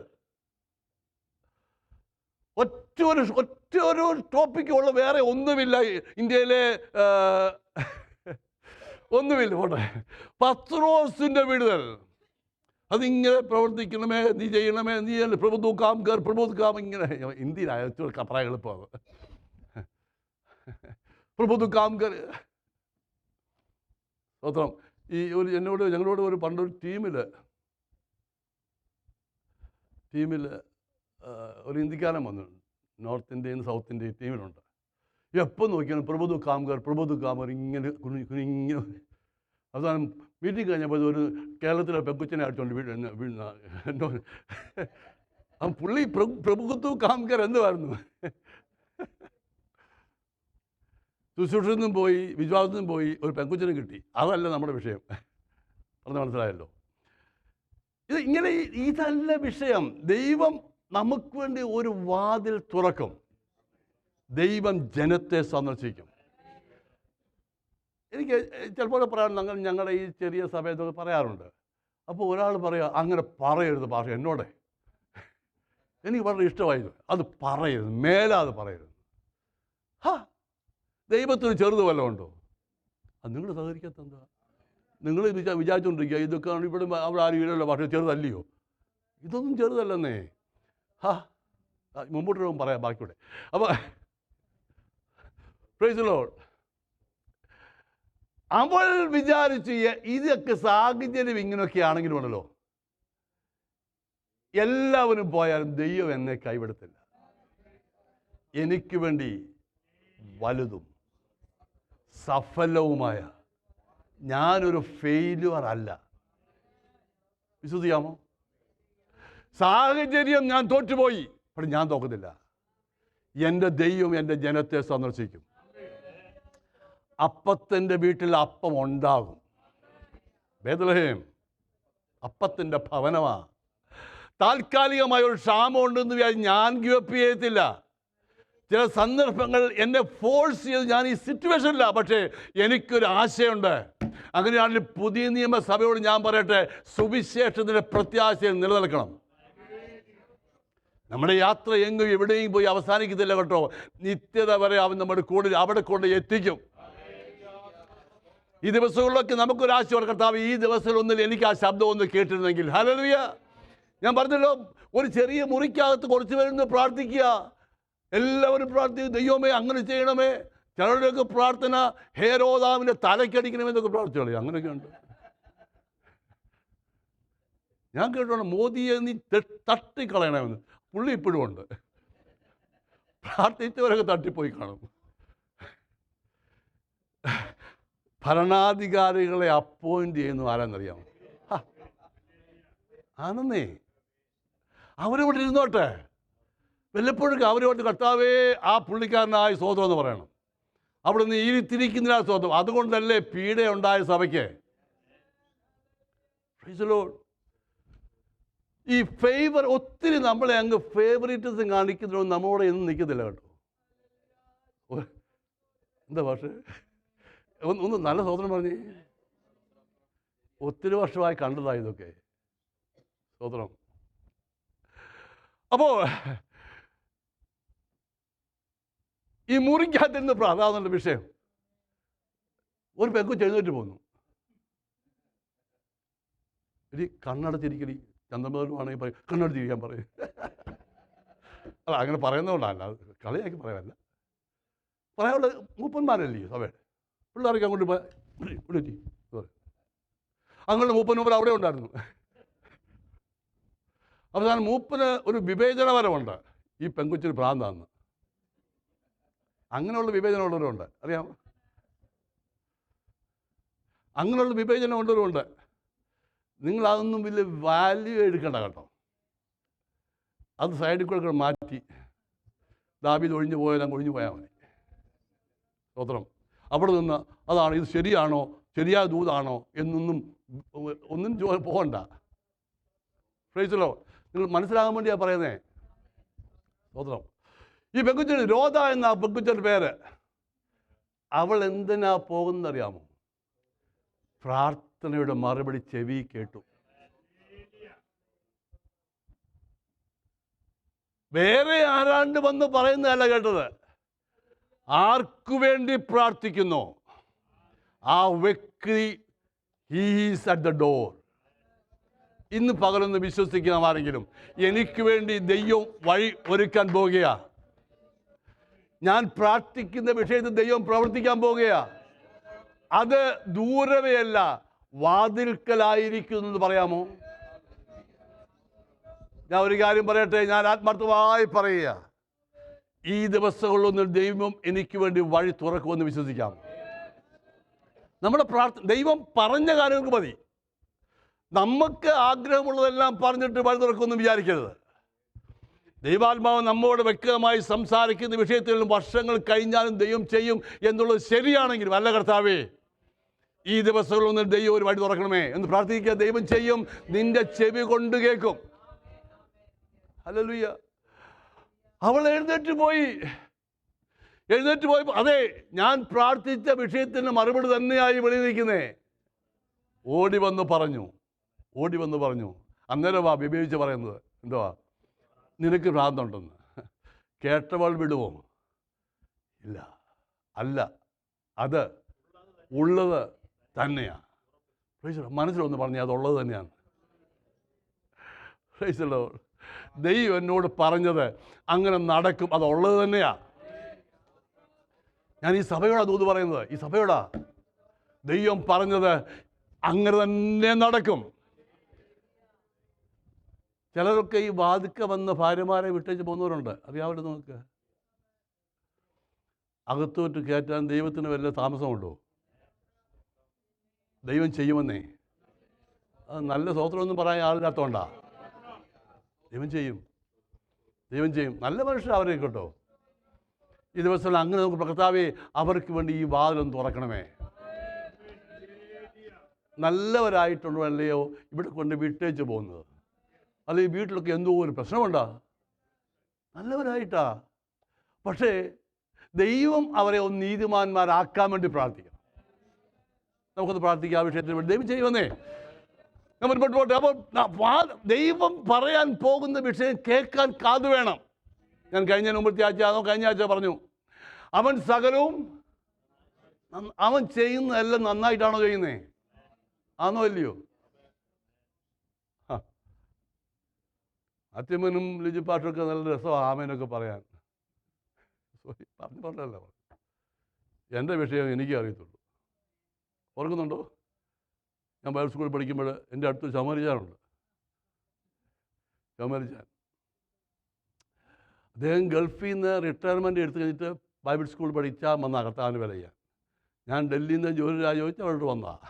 ഒറ്റ ഒരു ടോപ്പിക്ക് ഉള്ള വേറെ ഒന്നുമില്ല ഇന്ത്യയിലെ, ഒന്നുമില്ല. പോട്ടെ, പത്രോസിൻ്റെ വിടുതൽ. അതിങ്ങനെ പ്രവർത്തിക്കണമേ, നീ ചെയ്യണമേ, നീ പ്രഭുത്വ കാം കർ, പ്രഭുത്വ കാം, ഇങ്ങനെ ഹിന്ദിയിലായ പറയാൻ എളുപ്പമാണ്. പ്രഭുത്വ കാം കർ. സ്വത്രം. ഞങ്ങളോട് ഒരു പണ്ടൊരു ടീമിൽ ഒരു ഹിന്ദിക്കാരൻ വന്നിട്ടുണ്ട്. നോർത്ത് ഇന്ത്യയിൽ സൗത്ത് ഇന്ത്യയിൽ ടീമിലുണ്ട്. എപ്പോൾ നോക്കിയാലും പ്രഭുത്വ കാംകർ, പ്രഭുത്വ കാമർ, ഇങ്ങനെ ഇങ്ങനെ. അവസാനം മീറ്റിംഗ് കഴിഞ്ഞപ്പോൾ ഒരു കേരളത്തിലെ പെക്കുച്ചനെ അടിച്ചോണ്ട് വീഴുന്ന പുള്ളി പ്രഭുത്വ കാംകർ എന്തുവായിരുന്നു? ശുശ്രൂഷയിൽ നിന്നും പോയി, വിശ്വാസത്തിൽ നിന്നും പോയി, ഒരു പെക്കുച്ചനെ കിട്ടി. അതല്ല നമ്മുടെ വിഷയം. പറഞ്ഞ് മനസ്സിലായല്ലോ. ഇതല്ല വിഷയം. ദൈവം നമുക്ക് വേണ്ടി ഒരു വാതിൽ തുറക്കും. ദൈവം ജനത്തെ സന്ദർശിക്കും. എനിക്ക് ചിലപ്പോൾ പറയാൻ, ഞങ്ങളുടെ ഈ ചെറിയ സഭയത്തൊക്കെ പറയാറുണ്ട്. അപ്പോൾ ഒരാൾ പറയുക, അങ്ങനെ പറയരുത് ഭാഷ എന്നോട്. എനിക്ക് വളരെ ഇഷ്ടമായിരുന്നു. അത് പറയരുത്, മേലാതെ പറയരുത്. ദൈവത്തിന് ചെറുത് വല്ലതും ഉണ്ടോ? അത് നിങ്ങൾ സഹകരിക്കാത്ത എന്താ? നിങ്ങൾ വിചാരിച്ചുകൊണ്ടിരിക്കുക ഇതൊക്കെ ഇവിടെ അവിടെ ആരും ഇല്ലല്ലോ, ഭാഷ ചെറുതല്ലയോ? ഇതൊന്നും ചെറുതല്ലെന്നേ. മുമ്പോട്ട് പറയാം ബാക്കിയൂടെ. അപ്പോൾ പ്രൈസ് ദി ലോർഡ്. അവൾ വിചാരിച്ചു ഇതൊക്കെ സാഹചര്യം ഇങ്ങനെയൊക്കെ ആണെങ്കിലും ഉണ്ടല്ലോ, എല്ലാവരും പോയാലും ദൈവം എന്നെ കൈവിടത്തില്ല. എനിക്ക് വേണ്ടി വലുതും സഫലവുമായ, ഞാനൊരു ഫെയിലുവർ അല്ല. വിശ്വസിക്കാമോ? സാഹചര്യം ഞാൻ തോറ്റുപോയി, പക്ഷെ ഞാൻ തോക്കത്തില്ല. എൻ്റെ ദൈവം എൻ്റെ ജനത്തെ സന്ദർശിക്കും. അപ്പത്തിൻ്റെ വീട്ടിൽ അപ്പം ഉണ്ടാകും. ബേത്ലഹേം അപ്പത്തിൻ്റെ ഭവനമാ. താൽക്കാലികമായ ഒരു ക്ഷാമം ഉണ്ടെന്ന് വിചാരിച്ച് ഞാൻ ഗിവപ്പ് ചെയ്യത്തില്ല. ചില സന്ദർഭങ്ങൾ എന്നെ ഫോഴ്സ് ചെയ്ത് ഞാൻ ഈ സിറ്റുവേഷനില്ല, പക്ഷേ എനിക്കൊരു ആശയമുണ്ട്. അങ്ങനെയാണെങ്കിൽ പുതിയ നിയമസഭയോട് ഞാൻ പറയട്ടെ, സുവിശേഷത്തിൻ്റെ പ്രത്യാശയിൽ നിലനിൽക്കണം. നമ്മുടെ യാത്ര എങ്ങും എവിടെയും പോയി അവസാനിക്കത്തില്ല കേട്ടോ. നിത്യത വരെ അവൻ നമ്മുടെ കൂടെ അവിടെ കൊണ്ട് എത്തിക്കും. ഈ ദിവസങ്ങളിലൊക്കെ നമുക്കൊരാശയം, കർത്താവ് ഈ ദിവസങ്ങളൊന്നിൽ എനിക്ക് ആ ശബ്ദം ഒന്ന് കേട്ടിരുന്നെങ്കിൽ. ഹല്ലേലൂയ. ഞാൻ പറഞ്ഞല്ലോ, ഒരു ചെറിയ മുറിക്കകത്ത് കുറച്ച് പേരൊന്ന് പ്രാർത്ഥിക്കുക. എല്ലാവരും പ്രാർത്ഥിക്കും, ദൈവമേ അങ്ങനെ ചെയ്യണമേ. ചിലരുടെയൊക്കെ പ്രാർത്ഥന ഹേരോദാവിൻ്റെ തലക്കടിക്കണമെന്നൊക്കെ പ്രാർത്ഥിച്ചോളൂ. അങ്ങനെയൊക്കെ ഉണ്ട്. ഞാൻ കേട്ടോണ്ട് മോദിയെ നീ തട്ടിക്കളയണമെന്ന്. പുള്ളി ഇപ്പോഴും ഉണ്ട്. പ്രാർത്ഥിച്ചവരൊക്കെ തട്ടിപ്പോയി കാണും. ഭരണാധികാരികളെ അപ്പോയിന്റ് ചെയ്യുന്നു ആരാന്നറിയാമോ? ആണെന്നേ. അവരിവിടെ ഇരുന്നോട്ടെ. വല്ലപ്പോഴും അവരോട് കർത്താവേ ആ പുള്ളിക്കാരനായ സ്വതം എന്ന് പറയണം. അവിടെ നിന്ന് ഇരിത്തിരിക്കുന്നതിനാ സ്വതം. അതുകൊണ്ടല്ലേ പീഡയുണ്ടായ സഭയ്ക്ക്. ഈ ഫേവർ ഒത്തിരി നമ്മളെ അങ്ങ് ഫേവറിറ്റിസം കാണിക്കുന്നതുകൊണ്ട് നമ്മളോട് എന്നും നിൽക്കത്തില്ല കേട്ടോ. എന്താ പക്ഷേ ഒന്ന് നല്ല സ്തോത്രം പറഞ്ഞേ. ഒത്തിരി വർഷമായി കണ്ടതാണ് ഇതൊക്കെ. സ്തോത്രം. അപ്പോൾ ഈ മുറിക്കകത്തിരുന്ന് പ്രാധാന്യമുള്ള വിഷയം, ഒരു പെങ്കൊച്ച് എഴുന്നേറ്റ് പോന്നു. ഇനി കണ്ണടച്ചിരിക്കടി, ചന്ദ്രബോധമാണെങ്കിൽ പറയും കണ്ണടച്ചിരിക്കാൻ പറയും. അല്ല, അങ്ങനെ പറയുന്നതുകൊണ്ടല്ല, കളിയാക്കി പറയാനല്ല, പറയാനുള്ള മൂപ്പന്മാരല്ലേ സഭയുടെ പിള്ളേർക്ക് അങ്ങോട്ട് വിളിച്ചു. അങ്ങനെ മൂപ്പൻ അവിടെ ഉണ്ടായിരുന്നു. അവസാനം മൂപ്പന് ഒരു വിവേചനപരമുണ്ട്, ഈ പെങ്കൊച്ചിന് ഭ്രാന്താന്ന്. അങ്ങനെയുള്ള വിവേചനമുള്ളവരുണ്ട്, അറിയാമോ? അങ്ങനെയുള്ള വിവേചനം ഉള്ളവരുണ്ട്. നിങ്ങളതൊന്നും വലിയ വാല്യൂ എടുക്കണ്ട കേട്ടോ. അത് സൈഡിൽ കൂടെ മാറ്റി ദാവീദ് ഒഴിഞ്ഞു പോയാൽ അങ്ങ് ഒഴിഞ്ഞു പോയാൽ മതി. സ്തോത്രം. അവിടെ നിന്ന് അതാണ് ഇത് ശരിയാണോ, ശരിയായ ദൂതാണോ ഒന്നും പോകണ്ട. ഫ്രൈസലോ, നിങ്ങൾ മനസ്സിലാകാൻ വേണ്ടിയാണ് പറയുന്നേ. സ്തോത്രം. ഈ പെങ്കുച്ചന് രോധ എന്ന പെങ്കുച്ചൻ്റെ പേര്. അവൾ എന്തിനാ പോകുന്നറിയാമോ? പ്രാർത്ഥനയുടെ മറുപടി ചെവി കേട്ടു. വേറെ ആരാണ്ട് വന്ന് പറയുന്നതല്ല കേട്ടത്. ആർക്കു വേണ്ടി പ്രാർത്ഥിക്കുന്നു ആ വ്യക്തി ഹീസ് അറ്റ് ദ ഡോർ. ഇന്ന് പകലൊന്ന് വിശ്വസിക്കുന്ന ആരെങ്കിലും എനിക്ക് വേണ്ടി ദൈവം വഴി ഒരുക്കാൻ പോകുകയാ, ഞാൻ പ്രാർത്ഥിക്കുന്ന വിഷയത്തിൽ ദൈവം പ്രവർത്തിക്കാൻ പോകുകയാ. അത് ദൂരമേയല്ല, വാതിൽക്കലായിരിക്കുന്നു എന്ന് പറയാമോ? ഞാൻ ഒരു കാര്യം പറയട്ടെ, ഞാൻ ആത്മാർത്ഥമായി പറയുക, ഈ ദിവസങ്ങളിലൊന്നും ദൈവം എനിക്ക് വേണ്ടി വഴി തുറക്കുമെന്ന് വിശ്വസിക്കാം. നമ്മുടെ ദൈവം പറഞ്ഞ കാര്യങ്ങൾക്ക് മതി. നമുക്ക് ആഗ്രഹമുള്ളതെല്ലാം പറഞ്ഞിട്ട് വഴി തുറക്കുമെന്ന് വിചാരിക്കരുത്. ദൈവാത്മാവ് നമ്മോട് വ്യക്തമായി സംസാരിക്കുന്ന വിഷയത്തിലും വർഷങ്ങൾ കഴിഞ്ഞാലും ദൈവം ചെയ്യും എന്നുള്ളത് ശരിയാണെങ്കിലും, അല്ല കർത്താവേ ഈ ദിവസങ്ങളൊന്നും ദൈവം ഒരു വഴി തുറക്കണമേ എന്ന് പ്രാർത്ഥിക്കുക. ദൈവം ചെയ്യും, നിന്റെ ചെവി കൊണ്ട് കേൾക്കും. ഹല്ലേലൂയ. അവൾ എഴുന്നേറ്റ് പോയി. അതെ, ഞാൻ പ്രാർത്ഥിച്ച വിഷയത്തിന് മറുപടി തന്നെയായി വെളിയിരിക്കുന്നേ. ഓടി വന്ന് പറഞ്ഞു. അന്നേരമാ വിവേചിച്ച് പറയുന്നത്, എന്തുവാ, നിനക്ക് ഭ്രാന്തുണ്ടെന്ന്. കേട്ടവൾ വിടുവോ? ഇല്ല, അല്ല, അത് ഉള്ളത് തന്നെയാണ്. മനസ്സിലൊന്ന് പറഞ്ഞാൽ അതുള്ളത് തന്നെയാണ്. ദൈവം എന്നോട് പറഞ്ഞത് അങ്ങനെ നടക്കും, അതുള്ളത് തന്നെയാ. ഞാൻ ഈ സഭയോടാ ദൂത് പറയുന്നത്, ഈ സഭയോടാ. ദൈവം പറഞ്ഞത് അങ്ങനെ തന്നെ നടക്കും. ചിലരൊക്കെ ഈ വാതിക്ക വന്ന് ഭാര്യമാരെ വിട്ടേച്ച് പോകുന്നവരുണ്ട്, അറിയാമല്ലോ നമുക്ക്. അകത്തോട്ട് കയറ്റാൻ ദൈവത്തിന് വല്ല താമസമുണ്ടോ? ദൈവം ചെയ്യുമെന്നേ. അത് നല്ല സ്തോത്രമൊന്നും പറയാൻ ആളില്ലാത്തതുകൊണ്ടാ. ദൈവം ചെയ്യും. നല്ല മനുഷ്യർ അവരെ കേട്ടോ. ഈ ദിവസം അങ്ങനെ നമുക്ക് കർത്താവേ അവർക്ക് വേണ്ടി ഈ വാതിലൊന്ന് തുറക്കണമേ. നല്ലവരായിട്ടുണ്ടോ അല്ലയോ ഇവിടെ കൊണ്ട് വിട്ടേച്ച് പോകുന്നത്? അല്ലെങ്കിൽ വീട്ടിലൊക്കെ എന്തോ ഒരു പ്രശ്നമുണ്ടാ? നല്ലവരായിട്ടാ, പക്ഷേ ദൈവം അവരെ ഒന്ന് നീതിമാന്മാരാക്കാൻ വേണ്ടി പ്രാർത്ഥിക്കണം. നമുക്കൊന്ന് പ്രാർത്ഥിക്കാം ആ വിഷയത്തിന് വേണ്ടി. ദൈവം ചെയ്യുമെന്നേ. ഞാൻ മുൻപോട്ട് പോട്ടെ. അപ്പോൾ ദൈവം പറയാൻ പോകുന്ന വിഷയം കേൾക്കാൻ കാതു വേണം. ഞാൻ കഴിഞ്ഞ ആഴ്ച പറഞ്ഞു, അവൻ സകലവും അവൻ ചെയ്യുന്നതെല്ലാം നന്നായിട്ടാണോ ചെയ്യുന്നേ? ആണോ അല്ലയോ? അത്യമനും ലിജിപ്പാട്ടൊക്കെ നല്ല രസമാണ് ആമേനൊക്കെ പറയാൻ. പറഞ്ഞല്ലോ, എൻ്റെ വിഷയം എനിക്കേ അറിയത്തുള്ളൂ. ഓർക്കുന്നുണ്ടോ? ഞാൻ ബൈബിൾ സ്കൂളിൽ പഠിക്കുമ്പോൾ എൻ്റെ അടുത്ത് ചമരിച്ചാനുണ്ട്. അദ്ദേഹം ഗൾഫിൽ നിന്ന് റിട്ടയർമെൻറ്റ് എടുത്തു കഴിഞ്ഞിട്ട് ബൈബിൾ സ്കൂൾ പഠിച്ചാൽ വന്നാൽ കർത്താവിന് വില ചെയ്യാൻ. ഞാൻ ഡൽഹിയിൽ നിന്ന് ജോലി ചോദിച്ചാൽ അവരോട് വന്നതാണ്.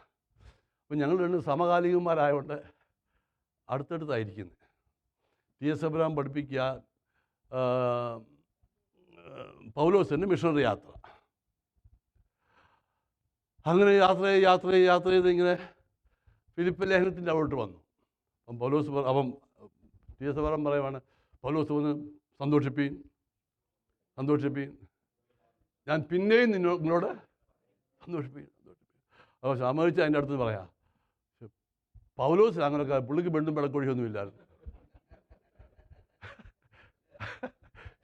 അപ്പം ഞങ്ങൾ രണ്ട് സമകാലികന്മാരായതുകൊണ്ട് അടുത്തടുത്തായിരിക്കുന്നത്. TS അബ്രഹാം പഠിപ്പിക്കുക, പൗലോസിൻ്റെ മിഷണറി യാത്ര. അങ്ങനെ യാത്ര ചെയ്ത് ഇങ്ങനെ ഫിലിപ്പ് ലേഖനത്തിൻ്റെ അവിടോട്ട് വന്നു. അപ്പം പൗലോസ് TS അബ്രഹാം പറയുവാണ്, പൗലോസ് വന്ന് സന്തോഷിപ്പീൻ. ഞാൻ പിന്നെയും നിങ്ങളോട് അപ്പോൾ സമ്മതിച്ച് അതിൻ്റെ അടുത്ത് പറയാം, പൗലോസ് അങ്ങനെയൊക്കെ പുള്ളിക്ക് പെണ്ണും പിടക്കൊഴിയൊന്നുമില്ലായിരുന്നു.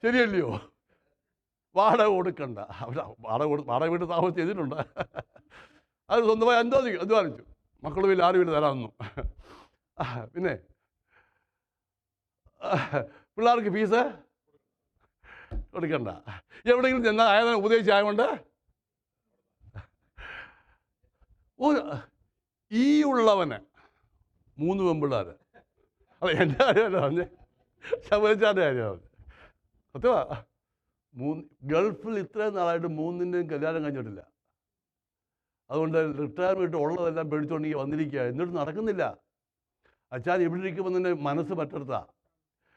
ശരിയല്ലയോ? വാടക കൊടുക്കണ്ട. വാടക വീട് താമസം ചെയ്തിട്ടുണ്ട്. അത് സ്വന്തമായി അധ്വാനിച്ചു. മക്കളും ഇല്ല, ആരും ഇല്ല തരാമെന്നു. പിന്നെ പിള്ളേർക്ക് ഫീസ് കൊടുക്കണ്ട. എവിടെയെങ്കിലും ചെന്നാൽ ആയതിനെ ഉപദേശിച്ചായതുകൊണ്ട് ഈ ഉള്ളവന് 3 പെൺപിള്ളേർ. അല്ല, എൻ്റെ കാര്യമല്ല പറഞ്ഞേ, ശബരിച്ചാൻ്റെ കാര്യമാണ്. സത്യമാ. ഗൾഫിൽ ഇത്രയും നാളായിട്ട് 3-ൻ്റെയും കല്യാണം കഴിഞ്ഞിട്ടില്ല. അതുകൊണ്ട് റിട്ടയർമെൻറ്റ് ഉള്ളതെല്ലാം പേടിച്ചുകൊണ്ടെങ്കിൽ വന്നിരിക്കുക. എന്നിട്ട് നടക്കുന്നില്ല. അച്ഛൻ ഇവിടെ ഇരിക്കുമ്പോൾ തന്നെ മനസ്സ് പറ്റെടുത്താ.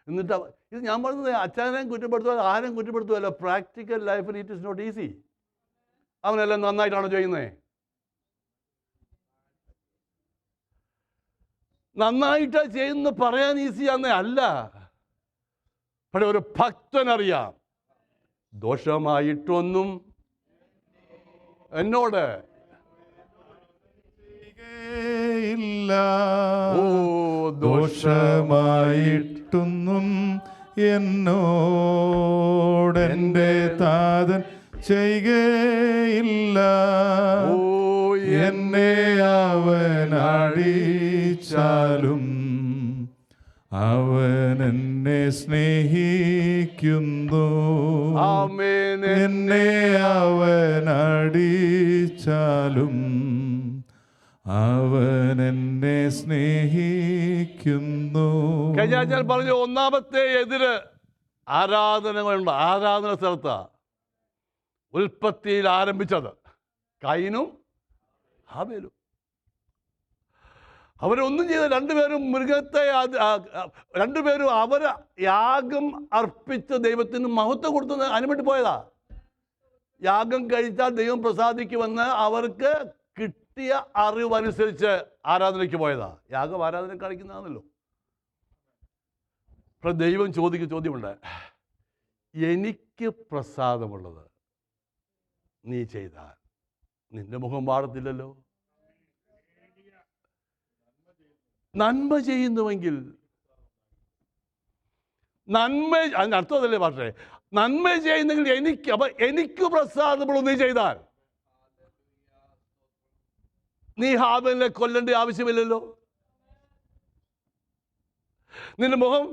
എന്നിട്ട് ഇത് ഞാൻ പറഞ്ഞത് അച്ഛനെയും കുറ്റപ്പെടുത്തുക, ആരെയും കുറ്റപ്പെടുത്തുകയല്ല. പ്രാക്ടിക്കൽ ലൈഫിൽ ഇറ്റ് ഇസ് നോട്ട് ഈസി. അവനെല്ലാം നന്നായിട്ടാണോ ചെയ്യുന്നത്? നന്നായിട്ടാ ചെയ്യുന്ന പറയാൻ ഈസിയാന്നേ അല്ല. പക്ഷെ ഒരു ഭക്തനറിയാം, ദോഷമായിട്ടൊന്നും എന്നോട് ഇല്ല, ദോഷമായിട്ടൊന്നും എന്നോടെൻ്റെ താതൻ ചെയ്യുകയില്ല. എന്നെ അവൻ അടിച്ചാലും അവൻ എന്നെ സ്നേഹിക്കുന്നു. എന്നെ അവൻ അടിച്ചാലും അവൻ എന്നെ സ്നേഹിക്കുന്നു. കഴിഞ്ഞാൽ പറഞ്ഞു, ഒന്നാമത്തെ എതിര് ആരാധനകളുണ്ട്. ആരാധന സ്ഥലത്താ ഉൽപ്പത്തിയിൽ ആരംഭിച്ചത്. കയീനും ഹാബേലും. അവരൊന്നും ചെയ്ത രണ്ടുപേരും മൃഗത്തെ രണ്ടുപേരും അവർ യാഗം അർപ്പിച്ച് ദൈവത്തിന് മഹത്വം കൊടുത്ത് അനുമതി പോയതാ. യാഗം കഴിച്ചാൽ ദൈവം പ്രസാദിക്കുമെന്ന് അവർക്ക് കിട്ടിയ അറിവനുസരിച്ച് ആരാധനയ്ക്ക് പോയതാ. യാഗം ആരാധന കാണിക്കുന്നതാണല്ലോ. അപ്പോൾ ദൈവം ചോദ്യമുണ്ട്, എനിക്ക് പ്രസാദമുള്ളത് നീ ചെയ്താൽ നിന്റെ മുഖം പാടത്തില്ലല്ലോ. നന്മ ചെയ്യുന്നുവെങ്കിൽ, നന്മ അതിൻ്റെ അർത്ഥം അതല്ലേ പക്ഷേ, നന്മ ചെയ്യുന്നെങ്കിൽ എനിക്ക് പ്രസാദമുള്ള നീ ചെയ്താൽ നീ ഹാബേലിനെ കൊല്ലേണ്ട ആവശ്യമില്ലല്ലോ. നിന്റെ മുഖം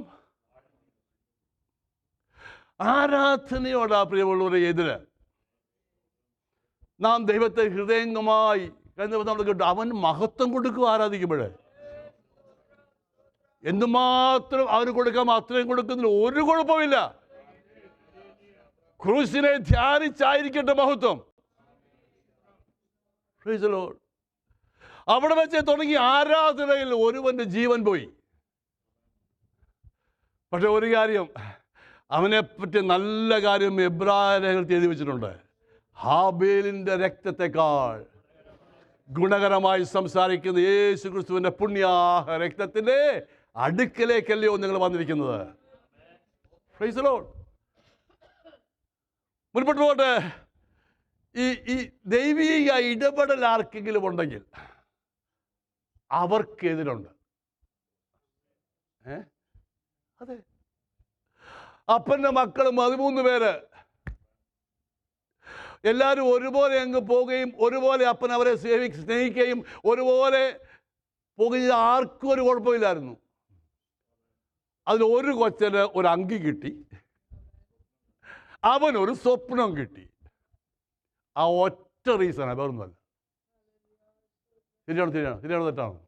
ആരാധനയോടാ പ്രിയമുള്ളവരെ എതിര്. നാം ദൈവത്തെ ഹൃദയംഗമായി നമ്മൾ കേട്ടു. അവൻ മഹത്വം കൊടുക്കും ആരാധിക്കുമ്പോഴേ. എന്തുമാത്രം അവന് കൊടുക്കാം അത്രയും കൊടുക്കുന്നതിൽ ഒരു കുഴപ്പമില്ല. ക്രൂശിനെ ധ്യാനിച്ചായിരിക്കട്ടെ മഹത്വം. അവിടെ വെച്ച് തുടങ്ങി ആരാധനയിൽ ഒരുവന്റെ ജീവൻ പോയി. പക്ഷെ ഒരു കാര്യം, അവനെപ്പറ്റി നല്ല കാര്യം എബ്രായലേഖനത്തിൽ എഴുതി വെച്ചിട്ടുണ്ട്. ഹാബേലിൻ്റെ രക്തത്തെക്കാൾ ഗുണകരമായി സംസാരിക്കുന്ന യേശു ക്രിസ്തുവിൻ്റെ പുണ്യാഹ രക്തത്തിൻ്റെ അടുക്കലേക്കല്ലയോ നിങ്ങൾ വന്നിരിക്കുന്നത്. Price the Lord. മുൻപോട്ട് പോട്ടെ. ഈ ദൈവീക ഇടപെടൽ ആർക്കെങ്കിലും ഉണ്ടെങ്കിൽ അവർക്കെതിരുണ്ട്. അതെ, അപ്പൻ്റെ മക്കൾ 13 പേര് എല്ലാവരും ഒരുപോലെ അങ്ങ് പോവുകയും ഒരുപോലെ അപ്പൻ അവരെ സ്നേഹിക്കുകയും ഒരുപോലെ പോകുകയും ആർക്കും ഒരു കുഴപ്പമില്ലായിരുന്നു. അതിൽ ഒരു കൊച്ചന് ഒരു അങ്കി കിട്ടി, അവനൊരു സ്വപ്നം കിട്ടി. ആ ഒറ്റ റീസണാണ്, വേറൊന്നുമല്ല. ശരിയാണോ തെറ്റാണോ?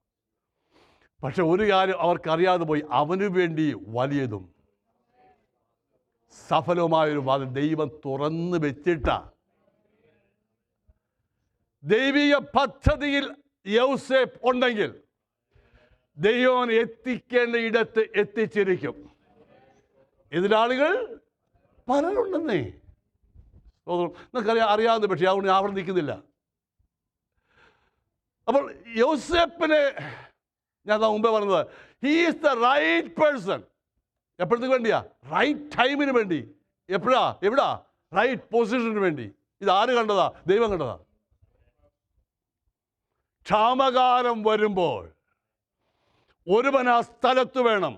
പക്ഷെ ഒരു കാര്യം അവർക്കറിയാതെ പോയി, അവന് വേണ്ടി വലിയതും സഫലവുമായൊരു വാതിൽ ദൈവം തുറന്നു വെച്ചിട്ടാ. ദൈവിക പദ്ധതിയിൽ യൗസേപ്പ് ഉണ്ടെങ്കിൽ ദൈവം എത്തിക്കേണ്ട ഇടത്ത് എത്തിച്ചിരിക്കും. എതിരാളികൾ പലരുണ്ടെന്നേ. നിങ്ങൾക്കറിയാം, അറിയാവുന്ന, പക്ഷേ അതുകൊണ്ട് ഞാൻ അവിടെ നിൽക്കുന്നില്ല. അപ്പോൾ യൗസേപ്പിനെ ഞാൻ മുമ്പേ പറഞ്ഞത്, he is the right person. എപ്പോഴത്തേക്ക് വേണ്ടിയാ? റൈറ്റ് ടൈമിന് വേണ്ടി. എവിടാ? റൈറ്റ് പൊസിഷന് വേണ്ടി. ഇതാര് കണ്ടതാ? ദൈവം കണ്ടതാ. ക്ഷാമകാലം വരുമ്പോൾ ഒരുവൻ ആ സ്ഥലത്ത് വേണം.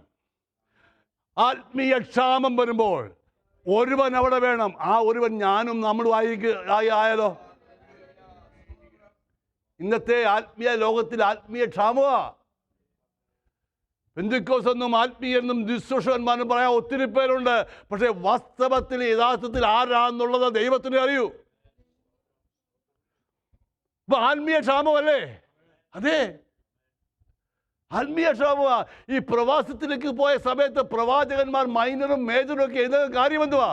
ആത്മീയ ക്ഷാമം വരുമ്പോൾ ഒരുവൻ അവിടെ വേണം. ആ ഒരുവൻ ഞാനും നമ്മളും ആയാലോ? ഇന്നത്തെ ആത്മീയ ലോകത്തിൽ ആത്മീയ ക്ഷാമമാ. പെന്തിക്കോസ് എന്നും ആത്മീയെന്നും ശുശ്രൂഷകന്മാരും പറയാൻ ഒത്തിരി പേരുണ്ട്. പക്ഷെ വാസ്തവത്തിൽ യഥാർത്ഥത്തിൽ ആരാന്നുള്ളത് ദൈവത്തിന് അറിയൂ. ഇപ്പൊ ആത്മീയ ക്ഷാമമല്ലേ? അതെ, ആത്മീയ ക്ഷാമമാ. ഈ പ്രവാസത്തിലേക്ക് പോയ സമയത്ത് പ്രവാചകന്മാർ മൈനറും മേജറും ഒക്കെ എഴുതുന്ന കാര്യം എന്തുവാ?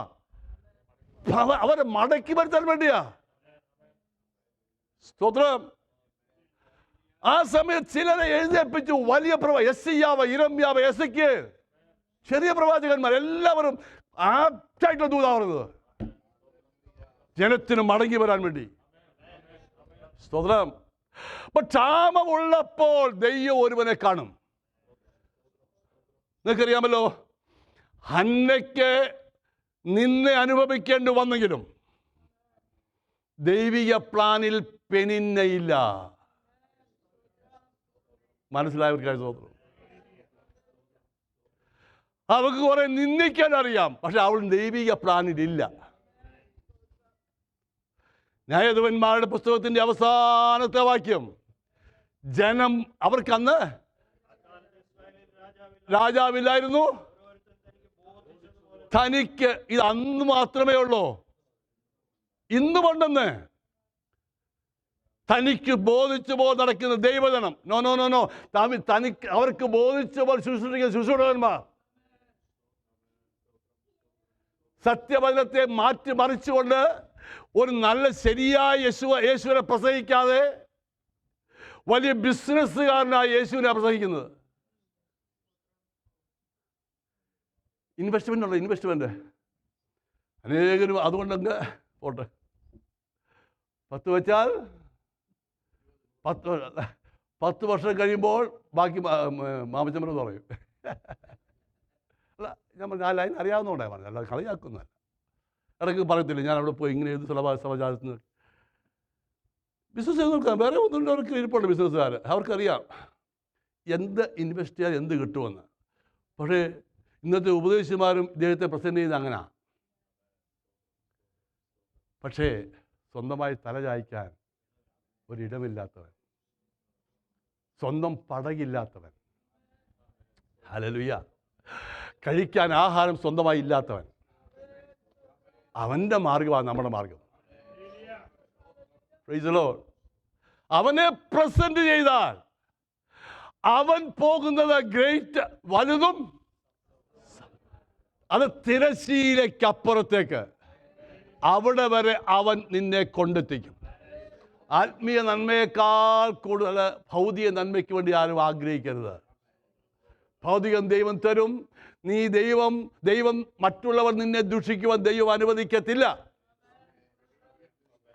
അവരെ മടക്കി വരുത്താൻ വേണ്ടിയാ. സ്തോത്രം. ആ സമയത്ത് ചിലരെ എഴുന്നേൽപ്പിച്ചു. വലിയ യെശയ്യാവ്, യിരെമ്യാവ്, എസെക്കിയേൽ, ചെറിയ പ്രവാചകന്മാർ എല്ലാവരും ആപ്റ്റായിട്ടുള്ള ദൂതാ പറഞ്ഞത് ജനത്തിന് മടങ്ങി വരാൻ വേണ്ടി. സ്തോത്രം. അപ്പൊ ക്ഷാമമുള്ളപ്പോൾ ദൈവം ഒരുവനെ കാണും. നിങ്ങൾക്കറിയാമല്ലോ, ഹന്നയ്ക്ക് നിന്നെ അനുഭവിക്കേണ്ടി വന്നെങ്കിലും ദൈവിക പ്ലാനിൽ പെനിന്നയില്ല. മനസ്സിലായവർക്കായി തോന്നുന്നു. അവർക്ക് കുറെ നിന്ദിക്കാൻ അറിയാം, പക്ഷെ അവൾ ദൈവിക പ്ലാനിലില്ല. ന്യായാധിപന്മാരുടെ പുസ്തകത്തിന്റെ അവസാനത്തെ വാക്യം, ജനം, അവർക്കന്ന് രാജാവില്ലായിരുന്നു, തനിക്ക് ഇത് അന്ന് മാത്രമേ ഉള്ളൂ, ഇന്നുമുണ്ടെന്ന് തനിക്ക് ബോധിച്ചു പോലെ നടക്കുന്ന ദൈവജനം. നോ നോ നോ നോ തനിക്ക് അവർക്ക് ബോധിച്ച പോലെ ശുശ്രൂഷിക്കുന്ന ശുശ്രൂഷകന്മാർ സത്യവചനത്തെ മാറ്റി മറിച്ചുകൊണ്ട് ഒരു നല്ല ശരിയായ യേശുവിനെ പ്രസംഗിക്കാതെ വലിയ ബിസിനസ്സുകാരനായ യേശുവിനെ പ്രസംഗിക്കുന്നത്. ഇൻവെസ്റ്റ്മെന്റ് അനേകരും അതുകൊണ്ടങ്ങ് പോട്ടെ. 10 വെച്ചാൽ 10 വർഷം കഴിയുമ്പോൾ ബാക്കി മാമച്ചമ്മരെന്ന് പറയും. അല്ല, ഞാൻ ലൈൻ അറിയാവുന്നതുകൊണ്ടാണ് പറഞ്ഞത്, അല്ല കളിയാക്കുന്നതല്ല. ഇടയ്ക്ക് പറയത്തില്ല ഞാൻ അവിടെ പോയി ഇങ്ങനെ ഏത് സമാജാത്തിന് ബിസിനസ് ചെയ്ത് നോക്കാം. വേറെ ഒന്നുമില്ല, അവർക്ക് ഇരിപ്പുണ്ട് ബിസിനസ്സുകാർ. അവർക്കറിയാം എന്ത് ഇൻവെസ്റ്റ് ചെയ്യാൻ എന്ത് കിട്ടുമെന്ന്. പക്ഷേ ഇന്നത്തെ ഉപദേശിമാരും ഇദ്ദേഹത്തെ പ്രസൻറ്റ് ചെയ്യുന്നത് അങ്ങനെ. പക്ഷേ സ്വന്തമായി തലചായ്ക്കാൻ ഒരിടമില്ലാത്തവൻ, സ്വന്തം പടകില്ലാത്തവൻ, ഹല്ലേലൂയ, കഴിക്കാൻ ആഹാരം സ്വന്തമായി ഇല്ലാത്തവൻ, അവൻ്റെ മാർഗമാണ് നമ്മുടെ മാർഗം. Price the Lord. അവനെ പ്രസന്റ് ചെയ്താൽ അവൻ പോകുന്നത് ഗ്രേറ്റ്, വലുതും, അത് തിരശ്ശീലയ്ക്കപ്പുറത്തേക്ക്, അവിടെ വരെ അവൻ നിന്നെ കൊണ്ടെത്തിക്കും. ആത്മീയ നന്മയേക്കാൾ കൂടുതൽ ഭൗതിക നന്മയ്ക്ക് വേണ്ടി ആരും ആഗ്രഹിക്കരുത്. ഭൗതികം ദൈവം തരും. നീ ദൈവം മറ്റുള്ളവർ നിന്നെ ദുഷിക്കുവാൻ ദൈവം അനുവദിക്കത്തില്ല.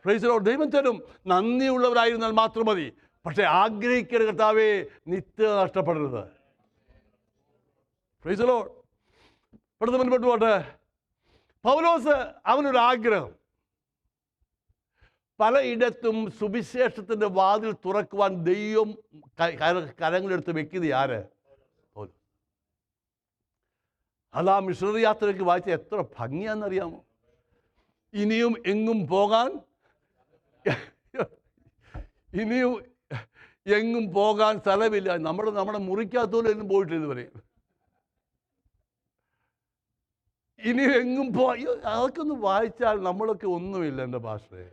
Price the Lord. ദൈവം തരും. നന്ദിയുള്ളവരായിരുന്നാൽ മാത്രം മതി. പക്ഷെ ആഗ്രഹിക്കരുത്, കർത്താവേ നിത്യത നഷ്ടപ്പെടരുത്. Praise the Lord. പെടുത്ത് മുൻപോട്ട് പോട്ടെ. പൗലോസ്, അവനൊരു ആഗ്രഹം, പലയിടത്തും സുവിശേഷത്തിൻ്റെ വാതിൽ തുറക്കുവാൻ ദൈവം കരങ്ങളെടുത്ത് വെക്കുന്നത് ആര്? പൗലോസ്. അതാ മിഷണറി യാത്രയ്ക്ക് വായിച്ച എത്ര ഭംഗിയാണെന്നറിയാമോ? ഇനിയും എങ്ങും പോകാൻ സ്ഥലമില്ല. നമ്മുടെ മുറിക്കകത്തോലും എന്നും പോയിട്ടില്ല പറയും. ഇനി എങ്ങും അതൊക്കെ ഒന്ന് വായിച്ചാൽ നമ്മളൊക്കെ ഒന്നുമില്ല. എൻ്റെ ഭാഷയെ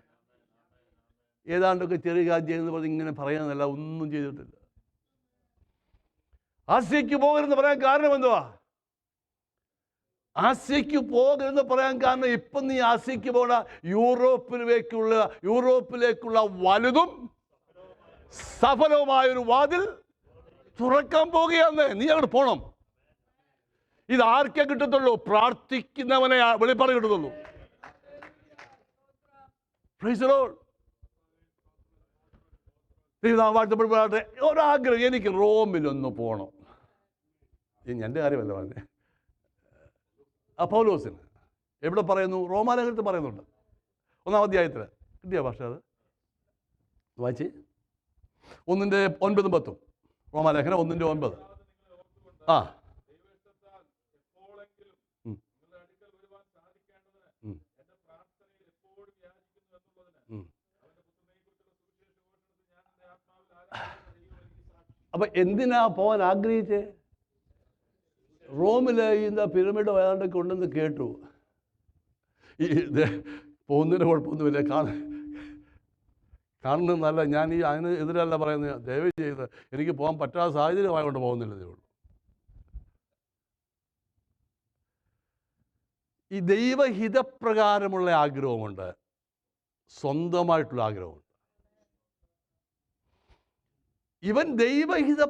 ഏതാണ്ടൊക്കെ ചെറിയ കാര്യം ചെയ്യുന്നത് പറഞ്ഞ് ഇങ്ങനെ പറയാനല്ല, ഒന്നും ചെയ്തിട്ടില്ല. ആസ്യക്ക് പോകരുതെന്ന് പറയാൻ കാരണം എന്തുവാ? ആസ്യക്ക് പോകരുതെന്ന് പറയാൻ കാരണം ഇപ്പം നീ ആസ്യക്ക് പോകണ യൂറോപ്പിലേക്കുള്ള വലുതും സഫലവുമായൊരു വാതിൽ തുറക്കാൻ പോകുകയാന്ന്. നീ അങ്ങോട്ട് പോകണം. ഇത് ആർക്കേ കിട്ടത്തുള്ളൂ? പ്രാർത്ഥിക്കുന്നവനെ വെളിപ്പാട് കിട്ടത്തുള്ളൂ. Praise the Lord. വാഴ്ത്തപ്പെടാട്ടെ. ഒരാഗ്രഹം, എനിക്ക് റോമിലൊന്ന് പോകണം. എൻ്റെ കാര്യമല്ല പറഞ്ഞേ. പൗലോസിന് എവിടെ പറയുന്നു? റോമാലേഖനത്തിൽ പറയുന്നുണ്ട്. 1-ാം അധ്യായത്തിൽ കിട്ടിയ ഭാഷ അത് വായിച്ച് 1:9-10 റോമാലേഖനം 1:9. ആ അപ്പം എന്തിനാ പോകാൻ ആഗ്രഹിച്ചേ? റോമിൽ ഇന്ന് പിരമിഡ് ഏതാണ്ടൊക്കെ ഉണ്ടെന്ന് കേട്ടു. പോകുന്നതിന് കുഴപ്പമൊന്നുമില്ല, കാണുന്നതല്ല. ഞാൻ അതിന് എതിരല്ല പറയുന്നത്. ദയവ് ചെയ്ത് എനിക്ക് പോകാൻ പറ്റാത്ത സാഹചര്യമായതുകൊണ്ട് പോകുന്നില്ലതേ ഉള്ളൂ. ഈ ദൈവഹിതപ്രകാരമുള്ള ആഗ്രഹമുണ്ട്, സ്വന്തമായിട്ടുള്ള ആഗ്രഹമുണ്ട്. ഇവൻ ദൈവഹിത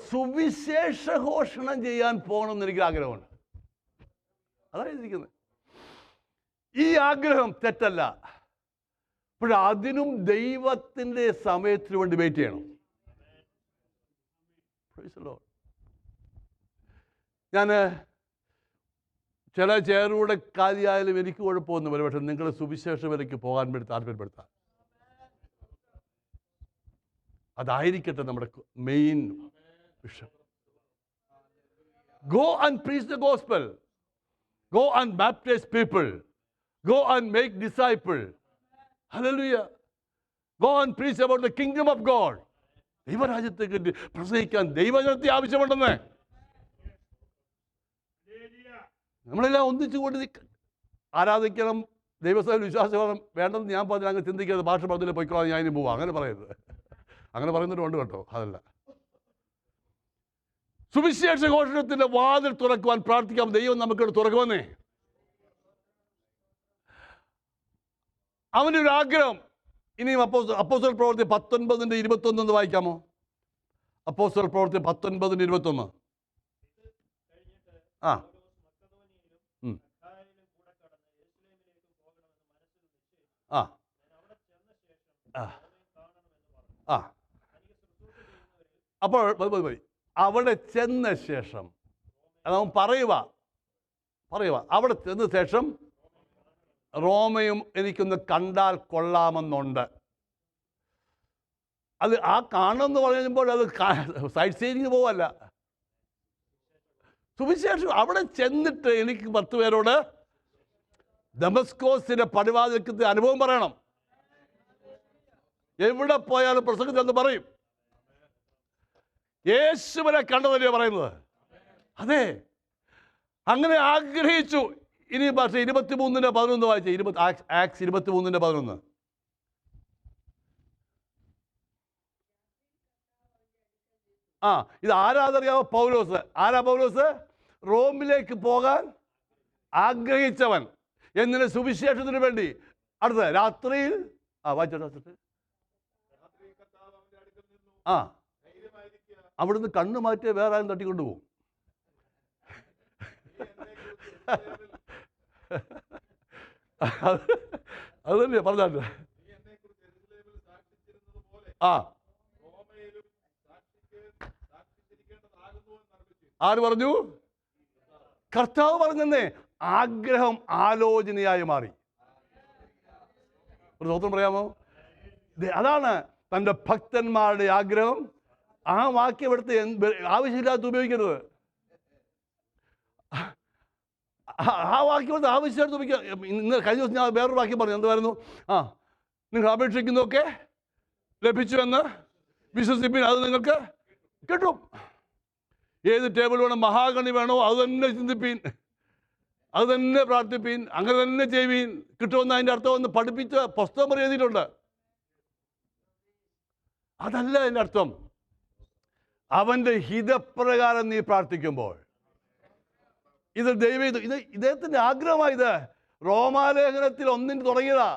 സുവിശേഷ ഘോഷണം ചെയ്യാൻ പോകണമെന്ന് എനിക്ക് ആഗ്രഹമുണ്ട്. അതാണ് ഇരിക്കുന്നത്. ഈ ആഗ്രഹം തെറ്റല്ല, പക്ഷെ അതിനും ദൈവത്തിൻ്റെ സമയത്തിന് വേണ്ടി വെയിറ്റ് ചെയ്യണം. ഞാൻ ചില ചേരുടെ കാര്യമായാലും എനിക്ക് കുഴപ്പമൊന്നുമില്ല, പക്ഷെ നിങ്ങൾ സുവിശേഷ വിലയ്ക്ക് പോകാൻ വേണ്ടി താല്പര്യപ്പെടുത്താം. അതായിരിക്കട്ടെ നമ്മുടെ മെയിൻ വിഷയം. Go and preach the gospel. Go and baptize people. Go and make disciples. Hallelujah. Go and preach about the kingdom of God. ദൈവരാജ്യത്തെ പ്രസംഗിക്കാൻ ദൈവജനത്തെ ആവശ്യമുണ്ടെന്ന് നമ്മളെല്ലാം ഒന്നിച്ചുകൊണ്ട് ആരാധിക്കണം, ദൈവസ്ഥയിൽ വിശ്വാസം വേണ്ടെന്ന് ഞാൻ പറഞ്ഞാൽ അങ്ങ് ചിന്തിക്കാതെ ഭാഷ പറഞ്ഞില്ല പോയിക്കോളാം, ഞാൻ ഇനി പോവാം. അങ്ങനെ പറയരുത്. അങ്ങനെ പറയുന്നവരുണ്ട് കേട്ടോ. അതല്ല, സുവിശേഷ ഘോഷണത്തിൻ്റെ വാതിൽ തുറക്കുവാൻ പ്രാർത്ഥിക്കാം. ദൈവം നമുക്കിവിടെ തുറക്കുമെന്നേ. അവനൊരു ആഗ്രഹം. ഇനിയും അപ്പോസ്തല പ്രവൃത്തി 19:21 വായിക്കാമോ? അപ്പോസ്തല പ്രവൃത്തി 19:21. ആ ആ അപ്പോൾ അവിടെ ചെന്ന ശേഷം അതവൻ പറയുക അവിടെ ചെന്ന ശേഷം റോമയും എനിക്കൊന്ന് കണ്ടാൽ കൊള്ളാമെന്നുണ്ട്. അത് ആ കാണുമെന്ന് പറയുമ്പോൾ അത് സൈറ്റ് സീയിങ് പോവല്ല, സുവിശേഷം. അവിടെ ചെന്നിട്ട് എനിക്ക് 10 പേരോട് ദമസ്കോസിന്റെ പടിവാതിൽക്കത്തെ അനുഭവം പറയണം. എവിടെ പോയാലും പ്രസംഗിച്ചെന്ന് പറയും. യേശുവിനെ കണ്ടതല്ലേ പറയുന്നത്? അതെ, അങ്ങനെ ആഗ്രഹിച്ചു. ഇനി പക്ഷേ 23:11 വായിച്ചേ. ആക്സ് 23:11. ഇത് ആരാധറിയാവോ? പൗലോസ്. ആരാ പൗലോസ്? റോമിലേക്ക് പോകാൻ ആഗ്രഹിച്ചവൻ. എന്തിന്? സുവിശേഷത്തിന് വേണ്ടി. അടുത്ത രാത്രിയിൽ വായിച്ചിട്ട് അവിടുന്ന് കണ്ണു മാറ്റിയ വേറെ ആരും തട്ടിക്കൊണ്ടു പോകും. അതല്ലേ പറഞ്ഞാൽ. ആര് പറഞ്ഞു? കർത്താവ് പറഞ്ഞെന്നേ. ആഗ്രഹം ആലോചനയായി മാറി. ഒരു സ്വന്തം പറയാമോ? അതാണ് തൻ്റെ ഭക്തന്മാരുടെ ആഗ്രഹം. ആ വാക്യം എടുത്ത് ആവശ്യമില്ലാത്ത ഉപയോഗിക്കരുത്. ആ വാക്യം എടുത്ത് ആവശ്യമായിട്ട് ഉപയോഗിക്കുക. ഇന്ന് കഴിഞ്ഞ ദിവസം ഞാൻ വേറൊരു വാക്യം പറഞ്ഞു. എന്തായിരുന്നു? നിങ്ങൾ അപേക്ഷിക്കുന്നതൊക്കെ ലഭിച്ചുവെന്ന് വിശ്വസിപ്പിൻ, അത് നിങ്ങൾക്ക് കിട്ടും. ഏത് ടേബിൾ വേണോ, മഹാഗണി വേണോ, അത് തന്നെ ചിന്തിപ്പീൻ, അത് തന്നെ പ്രാർത്ഥിപ്പീൻ, അങ്ങനെ തന്നെ ചെയ്യുവീൻ, കിട്ടുമെന്ന് അതിൻ്റെ അർത്ഥം ഒന്ന് പഠിപ്പിച്ച പുസ്തകം എഴുതിയിട്ടുണ്ട്. അതല്ല അതിൻ്റെ അർത്ഥം. അവൻ്റെ ഹിതപ്രകാരം നീ പ്രാർത്ഥിക്കുമ്പോൾ ഇത് ഇദ്ദേഹത്തിൻ്റെ ആഗ്രഹമായത്. റോമാലേഖനത്തിൽ 1 തുടങ്ങിയതാ.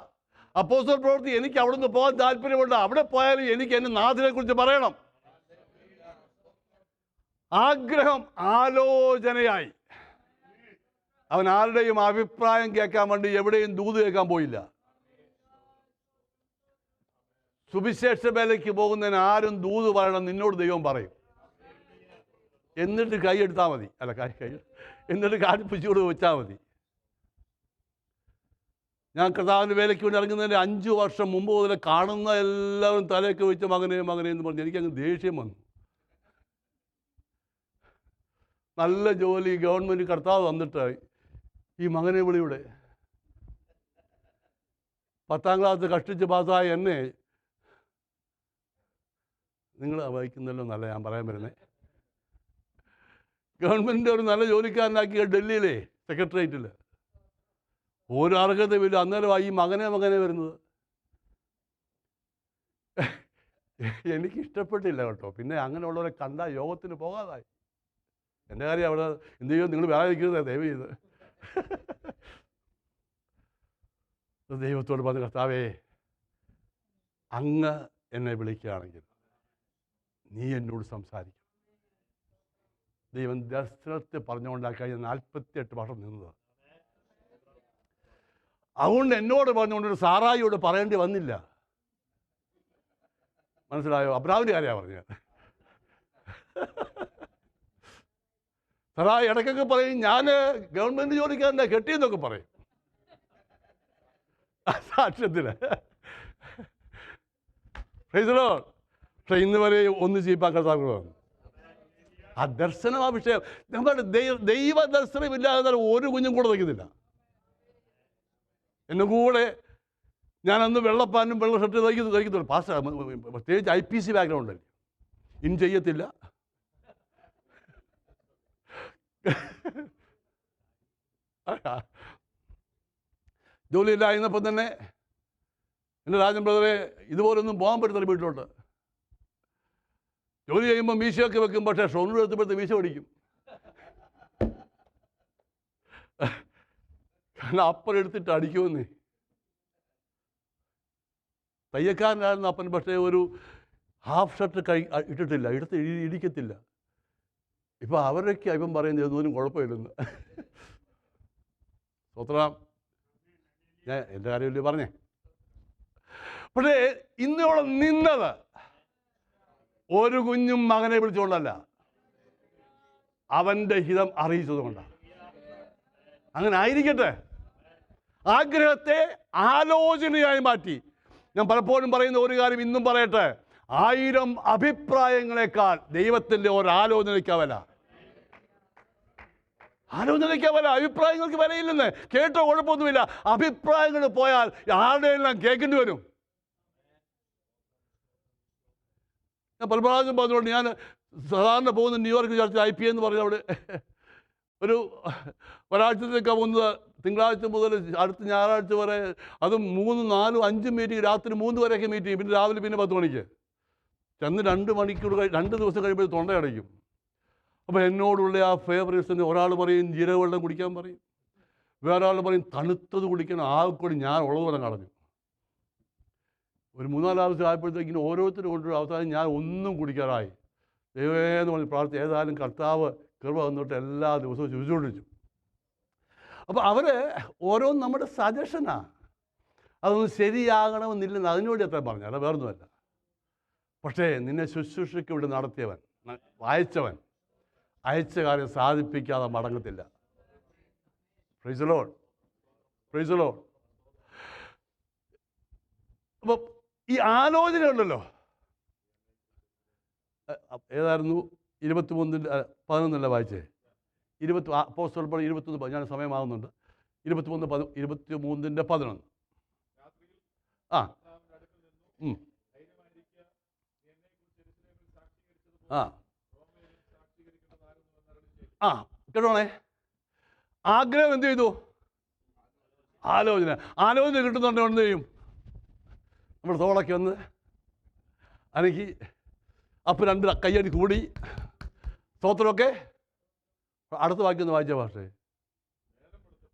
അപ്പോസ്തല പ്രവൃത്തി എനിക്ക് അവിടുന്ന് പോകാൻ താല്പര്യമുണ്ട്. അവിടെ പോയാലും എനിക്ക് എൻ്റെ നാഥനെ കുറിച്ച് പറയണം. ആഗ്രഹം ആലോചനയായി. അവൻ ആരുടെയും അഭിപ്രായം കേൾക്കാൻ വേണ്ടി എവിടെയും ദൂത് കേൾക്കാൻ പോയില്ല. സുവിശേഷ വേലയ്ക്ക് പോകുന്നതിന് ആരും ദൂത് പറയണം, നിന്നോട് ദൈവം പറയും. എന്നിട്ട് കൈയെടുത്താൽ മതി. അല്ല, കൈ എന്നിട്ട് കാണിപ്പിച്ചുകൂടെ വെച്ചാൽ മതി. ഞാൻ കർത്താവിൻ്റെ വേലയ്ക്ക് വേണ്ടി ഇറങ്ങുന്നതിന് 5 വർഷം മുമ്പ് മുതൽ കാണുന്ന എല്ലാവരും തലയൊക്കെ വെച്ച് മകനെ മകനെ എന്ന് പറഞ്ഞ് എനിക്കങ്ങ് ദേഷ്യം വന്നു. നല്ല ജോലി ഗവൺമെൻറ് കർത്താവ് തന്നിട്ട് ഈ മകനെ വിളിയുടെ 10ാം ക്ലാസ് കഷ്ടിച്ച് പാസ്സായ എന്നെ നിങ്ങൾ വഹിക്കുന്നല്ലോ നല്ല ഞാൻ പറയാൻ വരുന്നത്. ഗവൺമെൻറ് ഒരു നല്ല ജോലിക്കാരനാക്കിയ ഡൽഹിയിലെ സെക്രട്ടേറിയറ്റിൽ ഒരു അർഹതയില്ല. അന്നേരമായി ഈ മകനെ വരുന്നത് എനിക്കിഷ്ടപ്പെട്ടില്ല കേട്ടോ. പിന്നെ അങ്ങനെയുള്ളവരെ കണ്ട യോഗത്തിന് പോകാതായി. എൻ്റെ കാര്യം അവിടെ എന്ത് ചെയ്യും, നിങ്ങൾ വേറെ ഇരിക്കുന്നത് ദയവ് ചെയ്ത്. ദൈവത്തോട് പറഞ്ഞ കർത്താവേ, അങ്ങ് എന്നെ വിളിക്കുകയാണെങ്കിൽ നീ എന്നോട് സംസാരിക്കും. ദൈവം ദർശനത്തെ പറഞ്ഞുകൊണ്ടാക്കി 48 വർഷം നിന്നത്. അതുകൊണ്ട് എന്നോട് പറഞ്ഞുകൊണ്ട് സാറായിയോട് പറയേണ്ടി വന്നില്ല. മനസ്സിലായോ? അബ്രാമിൻ്റെ കാര്യമാണ് പറഞ്ഞത്. സാറായി ഇടയ്ക്കൊക്കെ പറയും ഞാൻ ഗവൺമെൻറ് ജോലിക്കാരൻ്റെ കെട്ടിയെന്നൊക്കെ പറയും സാക്ഷ്യത്തിന്. പക്ഷെ ഇന്ന് വരെ ഒന്ന് ചീപ്പാക്കാൻ സാധ്യത. ആ ദർശനം ആ വിഷയം. നമ്മുടെ ദൈവ ദർശനമില്ലാതെ ഒരു കുഞ്ഞും കൂടെ നിൽക്കുന്നില്ല. എന്നെ കൂടെ ഞാൻ അന്ന് വെള്ളപ്പാനും വെള്ള ഷർട്ട് തയ്ക്കുന്നുള്ളൂ. പാസ് പ്രത്യേകിച്ച് IPC ബാക്ക്ഗ്രൗണ്ട് അല്ലേ, ഇൻ ചെയ്യത്തില്ല. ജോലിയില്ലായിരുന്നപ്പോൾ തന്നെ എൻ്റെ രാജൻ ബ്രദറെ ഇതുപോലൊന്നും പോകാൻ പറ്റുന്നില്ല വീട്ടിലോട്ട്. ജോലി ചെയ്യുമ്പോൾ മീശയൊക്കെ വെക്കും, പക്ഷേ ഷൊണ്ണൂർ എത്തുമ്പോഴത്തെ മീശ പഠിക്കും. കാരണം അപ്പൻ എടുത്തിട്ട് അടിക്കുമെന്നേ. തയ്യക്കാരനായിരുന്നു അപ്പൻ, പക്ഷേ ഒരു ഹാഫ് ഷർട്ട് ഇട്ടിട്ടില്ല, ഇടിക്കത്തില്ല. ഇപ്പം അവരൊക്കെ ഇപ്പം പറയുന്നത് ഒന്നും കുഴപ്പമില്ലെന്ന്. സ്വത്രാം, ഞാൻ എൻ്റെ കാര്യമല്ലേ പറഞ്ഞേ. പക്ഷേ ഇന്നോടെ നിന്നത് ഒരു കുഞ്ഞും മകനെ വിളിച്ചുകൊണ്ടല്ല, അവൻ്റെ ഹിതം അറിയിച്ചതുകൊണ്ടാണ്. അങ്ങനെ ആയിരിക്കട്ടെ. ആഗ്രഹത്തെ ആലോചനയായി മാറ്റി. ഞാൻ പലപ്പോഴും പറയുന്ന ഒരു കാര്യം ഇന്നും പറയട്ടെ, 1000 അഭിപ്രായങ്ങളെക്കാൾ ദൈവത്തിൻ്റെ ഒരാലോചനയ്ക്ക് വില. ആലോചനയ്ക്ക് വില. അഭിപ്രായങ്ങൾക്ക് വിലയില്ലെന്ന്. കേട്ടോ കുഴപ്പമൊന്നുമില്ല. അഭിപ്രായങ്ങൾ പോയാൽ ആരുടെയെല്ലാം കേൾക്കേണ്ടി വരും. ഞാൻ പല പ്രാവശ്യം പറഞ്ഞുകൊണ്ട് ഞാൻ സാധാരണ പോകുന്ന ന്യൂയോർക്ക് ചർച്ച് IPA എന്ന് പറഞ്ഞ അവിടെ ഒരാഴ്ചത്തേക്കാണ് പോകുന്നത്. തിങ്കളാഴ്ച മുതൽ അടുത്ത ഞായറാഴ്ച വരെ, അതും 3, 4, 5 മീറ്റിംഗ്, രാത്രി 3 വരെയൊക്കെ മീറ്റിംഗ്, പിന്നെ രാവിലെ പിന്നെ 10 മണിക്ക് ചെന്ന് 2 മണിക്കൂർ 2 ദിവസം കഴിയുമ്പോൾ തൊണ്ടയടയ്ക്കും. അപ്പോൾ എന്നോടുള്ള ആ ഫേവറേറ്റ്സിന് ഒരാൾ പറയും ജീരകവെള്ളം കുടിക്കാൻ പറയും, വേറെ ആൾ പറയും തണുത്തത് കുടിക്കണം. ആകെക്കൂടി ഞാൻ ഉള്ളതുപോലെ കളഞ്ഞു. ഒരു 3-4 ദിവസം ആയപ്പോഴത്തേക്കിനും ഓരോരുത്തരും കൊണ്ടുവരും. അവസാനം ഞാൻ ഒന്നും കുടിക്കാറായി. ദൈവമേന്ന് പറഞ്ഞ് പ്രാർത്ഥിച്ച് ഏതായാലും കർത്താവ് കൃപ വന്നിട്ട് എല്ലാ ദിവസവും ശുചിച്ചുകൊണ്ടിരിച്ചു. അപ്പോൾ അവർ ഓരോന്നും നമ്മുടെ സജഷനാണ്. അതൊന്നും ശരിയാകണമെന്നില്ലെന്ന് അതിനോട് എത്ര പറഞ്ഞു, അല്ല വേറൊന്നുമല്ല. പക്ഷേ നിന്നെ ശുശ്രൂഷയ്ക്ക് ഇവിടെ നടത്തിയവൻ, വായിച്ചവൻ, അയച്ച കാര്യം സാധിപ്പിക്കാതെ മടങ്ങത്തില്ല. Praise the Lord, praise the Lord. അപ്പോൾ ഈ ആലോചന ഉണ്ടല്ലോ, ഏതായിരുന്നു 23:11 വായിച്ചേ? 20 അപ്പോസ്തലർ 21, ഞാൻ സമയമാകുന്നുണ്ട്. 23:11. ആ ആ ആ കേട്ടോണേ. ആഗ്രഹം എന്ത് ചെയ്തു? ആലോചന കിട്ടുന്നുണ്ടെങ്കിൽ എന്ത് ചെയ്യും? നമ്മൾ തോളൊക്കെ വന്ന് അനക്കി അപ്പം 2 കയ്യടി കൂടി സ്തോത്രമൊക്കെ. അടുത്ത വാക്യം ഒന്ന് വായിച്ച ഭാഷേ.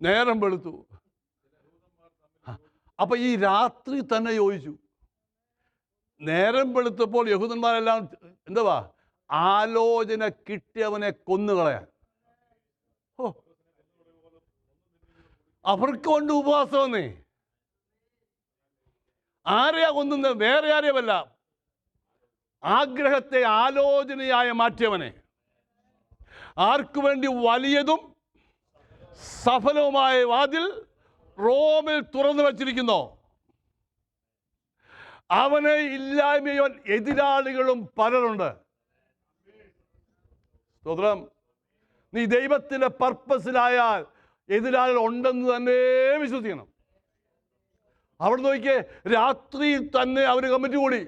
നേരം വെളുത്തു. അപ്പം ഈ രാത്രി തന്നെ ചോദിച്ചു. നേരം വെളുത്തപ്പോൾ യഹൂദന്മാരെല്ലാം എന്തുവാ? ആലോചന കിട്ടിയവനെ കൊന്നുകളയാൻ. ഓ, അവർക്ക് കൊണ്ട് ഉപവാസം വന്നേ. ആരെയാ കൊന്നുന്നത്? വേറെ ആരെയുമല്ല, ആഗ്രഹത്തെ ആലോചനയായി മാറ്റിയവനെ. ആർക്കു വേണ്ടി വലിയതും സഫലവുമായ വാതിൽ റോമിൽ തുറന്നു വച്ചിരിക്കുന്നു. അവനെ ഇല്ലായ്മ ചെയ്യുവാൻ എതിരാളികളും പലരുണ്ട്. സ്തോത്രം. നീ ദൈവത്തിന്റെ പർപ്പസിലായാൽ എതിരാളികൾ ഉണ്ടെന്ന് തന്നെ വിശ്വസിക്കണം. അവിടെ നോക്കിയേ, രാത്രിയിൽ തന്നെ അവര് കമ്മിറ്റി കൂടി.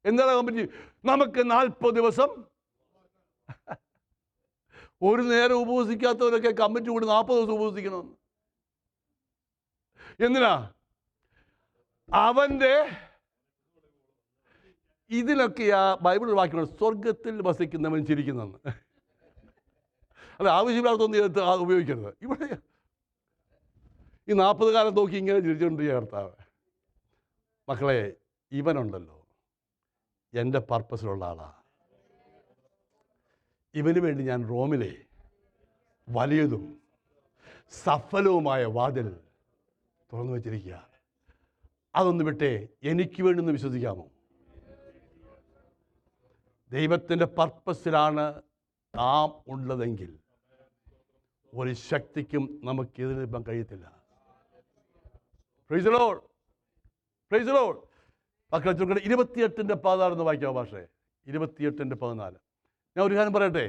എന്താണ് കമ്മിറ്റി? നമുക്ക് 40 ദിവസം ഒരു നേരം ഉപവസിക്കാത്തവരൊക്കെ കമ്മിറ്റി കൂടി 40 ദിവസം ഉപവസിക്കണമെന്ന്. എന്തിനാ? അവന്റെ ഇതിലൊക്കെയാ ബൈബിൾ വാക്യങ്ങൾ സ്വർഗത്തിൽ വസിക്കുന്നവൻ ചിരിക്കുന്നെന്ന്. അല്ല, ആവശ്യമില്ലാത്തൊന്നും ചെയ്തിട്ട് ഉപയോഗിക്കരുത്. ഇവിടെ ഈ 40 കാലം നോക്കി ഇങ്ങനെ ചിരിച്ചുകൊണ്ടിരിക്കുക കർത്താവ്. മക്കളെ, ഇവനുണ്ടല്ലോ എൻ്റെ പർപ്പസിലുള്ള ആളാ. ഇവന് വേണ്ടി ഞാൻ റോമിലെ വലിയതും സഫലവുമായ വാതിൽ തുറന്നു വെച്ചിരിക്കുക. അതൊന്ന് വിട്ടേ, എനിക്ക് വേണ്ടി ഒന്ന് വിശ്വസിക്കാമോ? ദൈവത്തിൻ്റെ പർപ്പസിലാണ് നാം ഉള്ളതെങ്കിൽ ഒരു ശക്തിക്കും നമുക്ക് എതിർക്കാൻ കഴിയത്തില്ല. Price the Lord, praise the Lord. മക്കളെ, 28:14 എന്ന് വായിക്കാമോ ഭാഷേ? 28:14. ഞാൻ ഒരു കാര്യം പറയട്ടെ.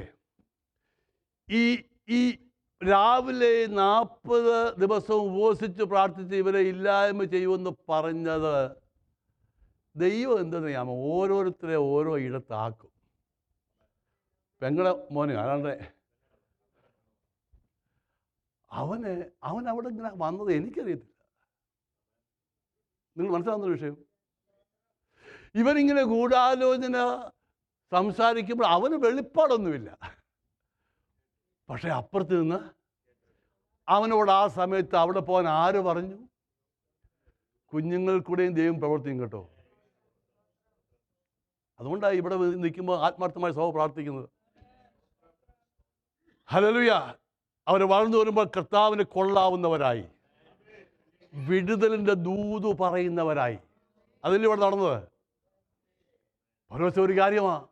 ഈ രാവിലെ 40 ദിവസവും ഉപവസിച്ച് പ്രാർത്ഥിച്ച് ഇവരെ ഇല്ലായ്മ ചെയ്യുമെന്ന് പറഞ്ഞത് ദൈവം എന്തെന്ന് ചെയ്യാമോ? ഓരോരുത്തരെ ഓരോ ഇടത്താക്കും. പെങ്ങളെ മോനെ ആരാണ്ട് അവൻ അവിടെ ഇങ്ങനെ വന്നത് എനിക്കറിയത്തില്ല. നിങ്ങൾ മനസ്സിലാവുന്ന വിഷയം. ഇവനിങ്ങനെ ഗൂഢാലോചന സംസാരിക്കുമ്പോൾ അവന് വെളിപ്പാടൊന്നുമില്ല. പക്ഷെ അപ്പുറത്ത് നിന്ന് അവനോട് ആ സമയത്ത് അവിടെ പോകാൻ ആര് പറഞ്ഞു? കുഞ്ഞുങ്ങൾക്കൂടെയും ദൈവം പ്രവർത്തിക്കും കേട്ടോ. അതുകൊണ്ടാണ് ഇവിടെ നിൽക്കുമ്പോൾ ആത്മാർത്ഥമായി സഭ പ്രാർത്ഥിക്കുന്നത്. ഹല്ലേലൂയ. അവർ വളർന്നു വരുമ്പോൾ കർത്താവിനെ കൊള്ളാവുന്നവരായി, വിടുതലിൻ്റെ ദൂത് പറയുന്നവരായി. അതിൽ ഇവിടെ നടന്നത് പൗലോസ് ഒരു കാര്യമാണ്.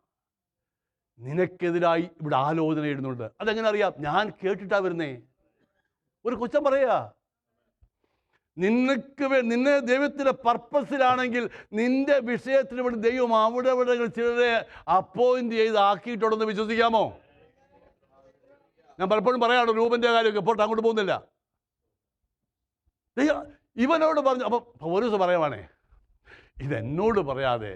നിനക്കെതിരായി ഇവിടെ ആലോചന ഇടുന്നുണ്ട്. അതെങ്ങനെ അറിയാം? ഞാൻ കേട്ടിട്ടാ വരുന്നേ. ഒരു കുറ്റം പറയാ. നിന്നെ ദൈവത്തിൻ്റെ പർപ്പസിലാണെങ്കിൽ നിന്റെ വിഷയത്തിന് വേണ്ടി ദൈവം അവിടെ ചിലരെ അപ്പോയിന്റ് ചെയ്ത് ആക്കിയിട്ടുണ്ടെന്ന് വിശ്വസിക്കാമോ? ഞാൻ പലപ്പോഴും പറയാണോ രൂപൻ്റെ കാര്യമൊക്കെ ഇപ്പോൾ അങ്ങോട്ട് പോകുന്നില്ല. ഇവനോട് പറഞ്ഞു. അപ്പം പൗലോസ് പറയുവാണേ, ഇതെന്നോട് പറയാതെ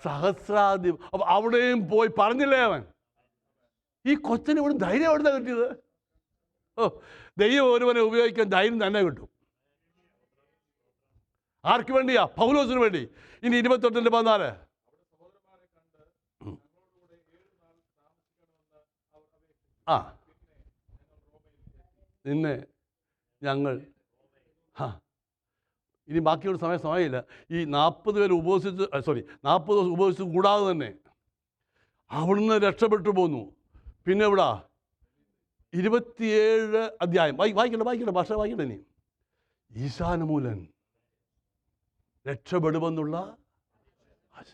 സഹസ്രാധിപ. അപ്പം അവിടെയും പോയി പറഞ്ഞില്ലേ അവൻ? ഈ കൊച്ചന് ഇവിടെ ധൈര്യം എവിടെ നിന്നാണ് കിട്ടിയത്? ദൈവം ഒരുവനെ ഉപയോഗിക്കാൻ ധൈര്യം തന്നെ കിട്ടും. ആർക്ക് വേണ്ടിയാ? പൗലോസിന് വേണ്ടി. ഇനി 28:14. നിന്നെ ഞങ്ങൾ ഇനി ബാക്കിയുള്ള സമയമില്ല. ഈ 40 പേര് ഉപവസിച്ച് 40 ദിവസം ഉപവസിച്ച് കൂടാതെ തന്നെ അവിടുന്ന് രക്ഷപ്പെട്ടു പോന്നു. പിന്നെ എവിടാ? 27 അധ്യായം വായിക്കണ്ട ഭാഷ വായിക്കണ്ട. ഇനി ഈശാനമൂലൻ രക്ഷപ്പെടുമെന്നുള്ള ആശ.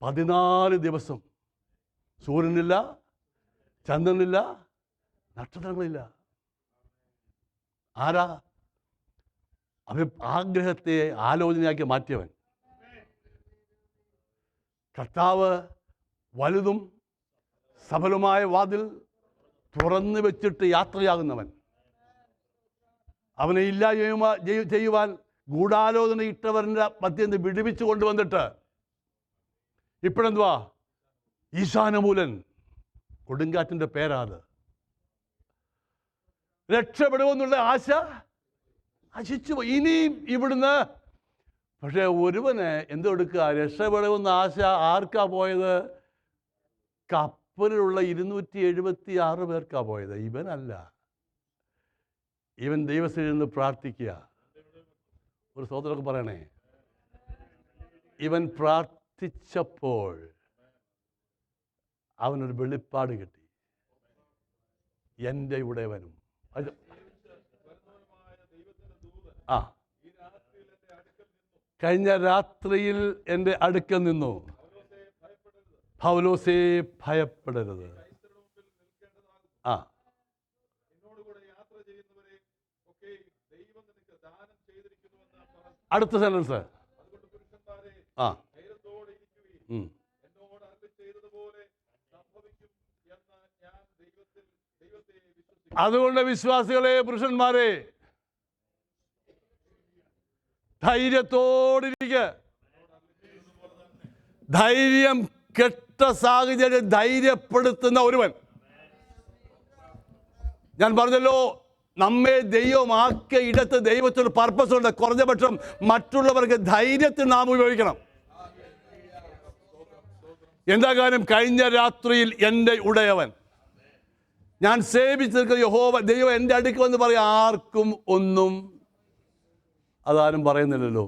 14 ദിവസം സൂര്യനില്ല, ചന്ദ്രനില്ല, നക്ഷത്രങ്ങളില്ല. ആരാ? ആഗ്രഹത്തെ ആലോചനയാക്കി മാറ്റിയവൻ. കർത്താവ് വലുതും സഫലമായ വാതിൽ തുറന്നു വെച്ചിട്ട് യാത്രയാകുന്നവൻ. അവനെ ചെയ്യുവാൻ ഗൂഢാലോചന ഇട്ടവരുടെ മധ്യം നിന്ന് വിടുവിച്ചു കൊണ്ടുവന്നിട്ട് ഇപ്പോഴെന്തുവാ? ഈശാനമൂലൻ. കൊടുങ്കാറ്റിൻ്റെ പേരാത്. രക്ഷപ്പെടുമെന്നുള്ള ആശ നശിച്ചു പോയി. ഇനിയും ഇവിടുന്ന് പക്ഷെ ഒരുവന് എന്തെടുക്കുക? രക്ഷപ്പെടുമെന്ന ആശ ആർക്കാ പോയത്? കപ്പലിലുള്ള 276 പേർക്കാ പോയത്. ഇവനല്ല. ഇവൻ ദൈവസന്നിധിയിൽ നിന്ന് പ്രാർത്ഥിക്കുക. ഒരു സഹോദരനൊക്കെ പറയണേ, ഇവൻ പ്രാർത്ഥിച്ചപ്പോൾ അവനൊരു വെളിപ്പാട് കിട്ടി. എൻ്റെ ഉടയവനും കഴിഞ്ഞ രാത്രിയിൽ എൻ്റെ അടുക്കൽ നിന്നു. പൗലോസേ, ഭയപ്പെടരുത്. അടുത്ത സെൻറ്റൻസ്. ആ അതുകൊണ്ട് വിശ്വാസികളെ, പുരുഷന്മാരെ, ധൈര്യത്തോടിരിക്കുക. ധൈര്യം കെട്ട സാഹചര്യം ധൈര്യപ്പെടുത്തുന്ന ഒരുവൻ. ഞാൻ പറഞ്ഞല്ലോ, നമ്മെ ദൈവമാക്കിയ ഇടത്ത് ദൈവത്തിന് പർപ്പസ് ഉണ്ട്. കുറഞ്ഞ പക്ഷം മറ്റുള്ളവർക്ക് ധൈര്യത്തിൽ നാം ഉപയോഗിക്കണം. എന്താ കാര്യം? കഴിഞ്ഞ രാത്രിയിൽ എൻ്റെ ഉടയവൻ, ഞാൻ സേവിച്ചിരിക്കുന്ന യഹോവ ദൈവം എൻ്റെ അടുക്ക് വന്ന് പറയാം, ആർക്കും ഒന്നും. അതാരും പറയുന്നില്ലല്ലോ.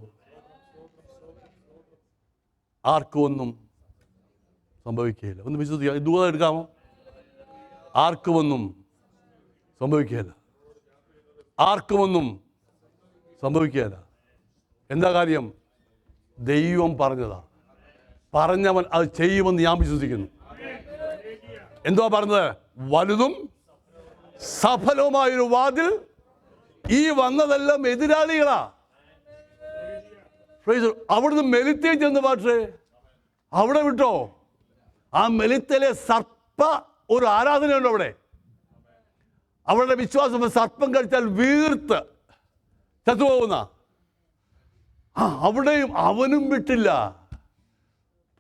ആർക്കും ഒന്നും സംഭവിക്കുകയില്ല. ഒന്ന് വിശ്വസിക്കുക. ദൂരം എടുക്കാമോ? ആർക്കും ഒന്നും സംഭവിക്കുകയില്ല. ആർക്കുമൊന്നും സംഭവിക്കുകയില്ല. എന്താ കാര്യം? ദൈവം പറഞ്ഞതാ. പറഞ്ഞവൻ അത് ചെയ്യുമെന്ന് ഞാൻ വിശ്വസിക്കുന്നു. എന്തുവാ പറഞ്ഞത്? വലുതും സഫലവുമായൊരു വാതിൽ. ഈ വന്നതെല്ലാം എതിരാളികളാ. അവിടുന്ന് മെലിത്തേ ചെന്ന് പാട്ടേ, അവിടെ വിട്ടോ. ആ മെലിത്തയിലെ സർപ്പ ഒരു ആരാധനയുണ്ട് അവിടെ. അവരുടെ വിശ്വാസം സർപ്പം കഴിച്ചാൽ വീർത്ത് ചത്തുപോകുന്ന. അവിടെയും അവനും വിട്ടില്ല.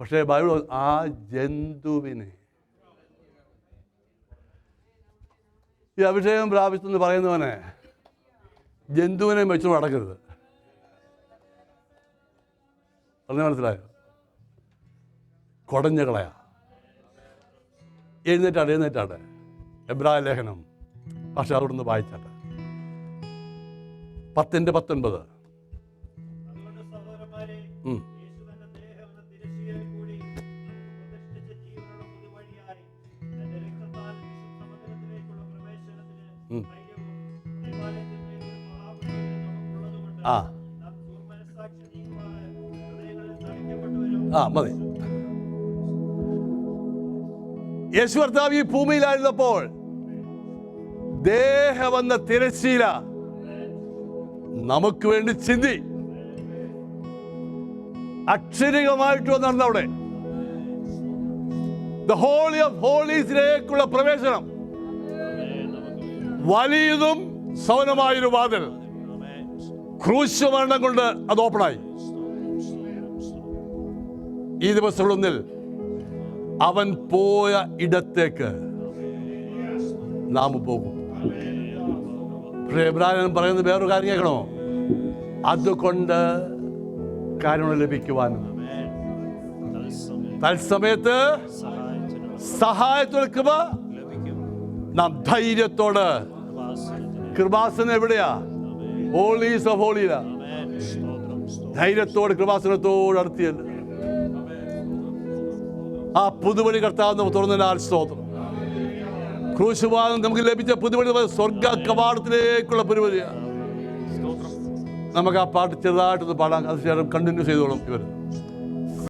പക്ഷേ ബൈബിൾ ആ ജന്തുവിനെ, ഈ അഭിഷേകം പ്രാപിച്ചെന്ന് പറയുന്നവനെ ജന്തുവിനെ വെച്ചു നടക്കരുത്. പറഞ്ഞ മനസ്സിലായോ? കുടഞ്ഞ കളയാ. എഴുന്നേറ്റാട്ടെ. എബ്രായ ലേഖനം പക്ഷെ അവിടുന്ന് വായിച്ചാട്ടെ. 10:19. മതി. യേശു കർത്താവ് ഈ ഭൂമിയിലായിരുന്നപ്പോൾ ദേഹമെന്ന തിരശ്ശീല നമുക്ക് വേണ്ടി ചിന്തി അക്ഷരികമായിട്ട് വന്നിരുന്ന അവിടെ ദ ഹോളി ഓഫ് ഹോളീസിലേക്കുള്ള പ്രവേശനം. വലിയതും സൗനമായൊരു വാതിൽ. ക്രൂശ് മരണം കൊണ്ട് അത് ഓപ്പണായി. ഈ ദിവസങ്ങളൊന്നിൽ അവൻ പോയ ഇടത്തേക്ക് നാം പോകും. എബ്രായൻ പറയുന്നത് വേറൊരു കാര്യം കേൾക്കണോ? അതുകൊണ്ട് കരുണ ലഭിക്കുവാനും തത്സമയത്ത് സഹായത്തോടെ കൃപ നാം ധൈര്യത്തോട്. കൃപാസനം എവിടെയാ? ഹോളീസ് ഓഫ് ഹോളിയിലാ. ധൈര്യത്തോട് കൃപാസനത്തോട് അടുത്തിയല്ല. ആ പുതുവഴി കർത്താവ് തുറന്നതിനാൽ സ്തോത്രം. ക്രൂശുവാദം നമുക്ക് ലഭിച്ച പുതുവഴി സ്വർഗ കവാടത്തിലേക്കുള്ള പുതുവഴിയാണ്. നമുക്ക് ആ പാട്ട് ചെറുതായിട്ടൊന്ന് പാടാം. അതിനുശേഷം കണ്ടിന്യൂ ചെയ്തോളും ഇവർ.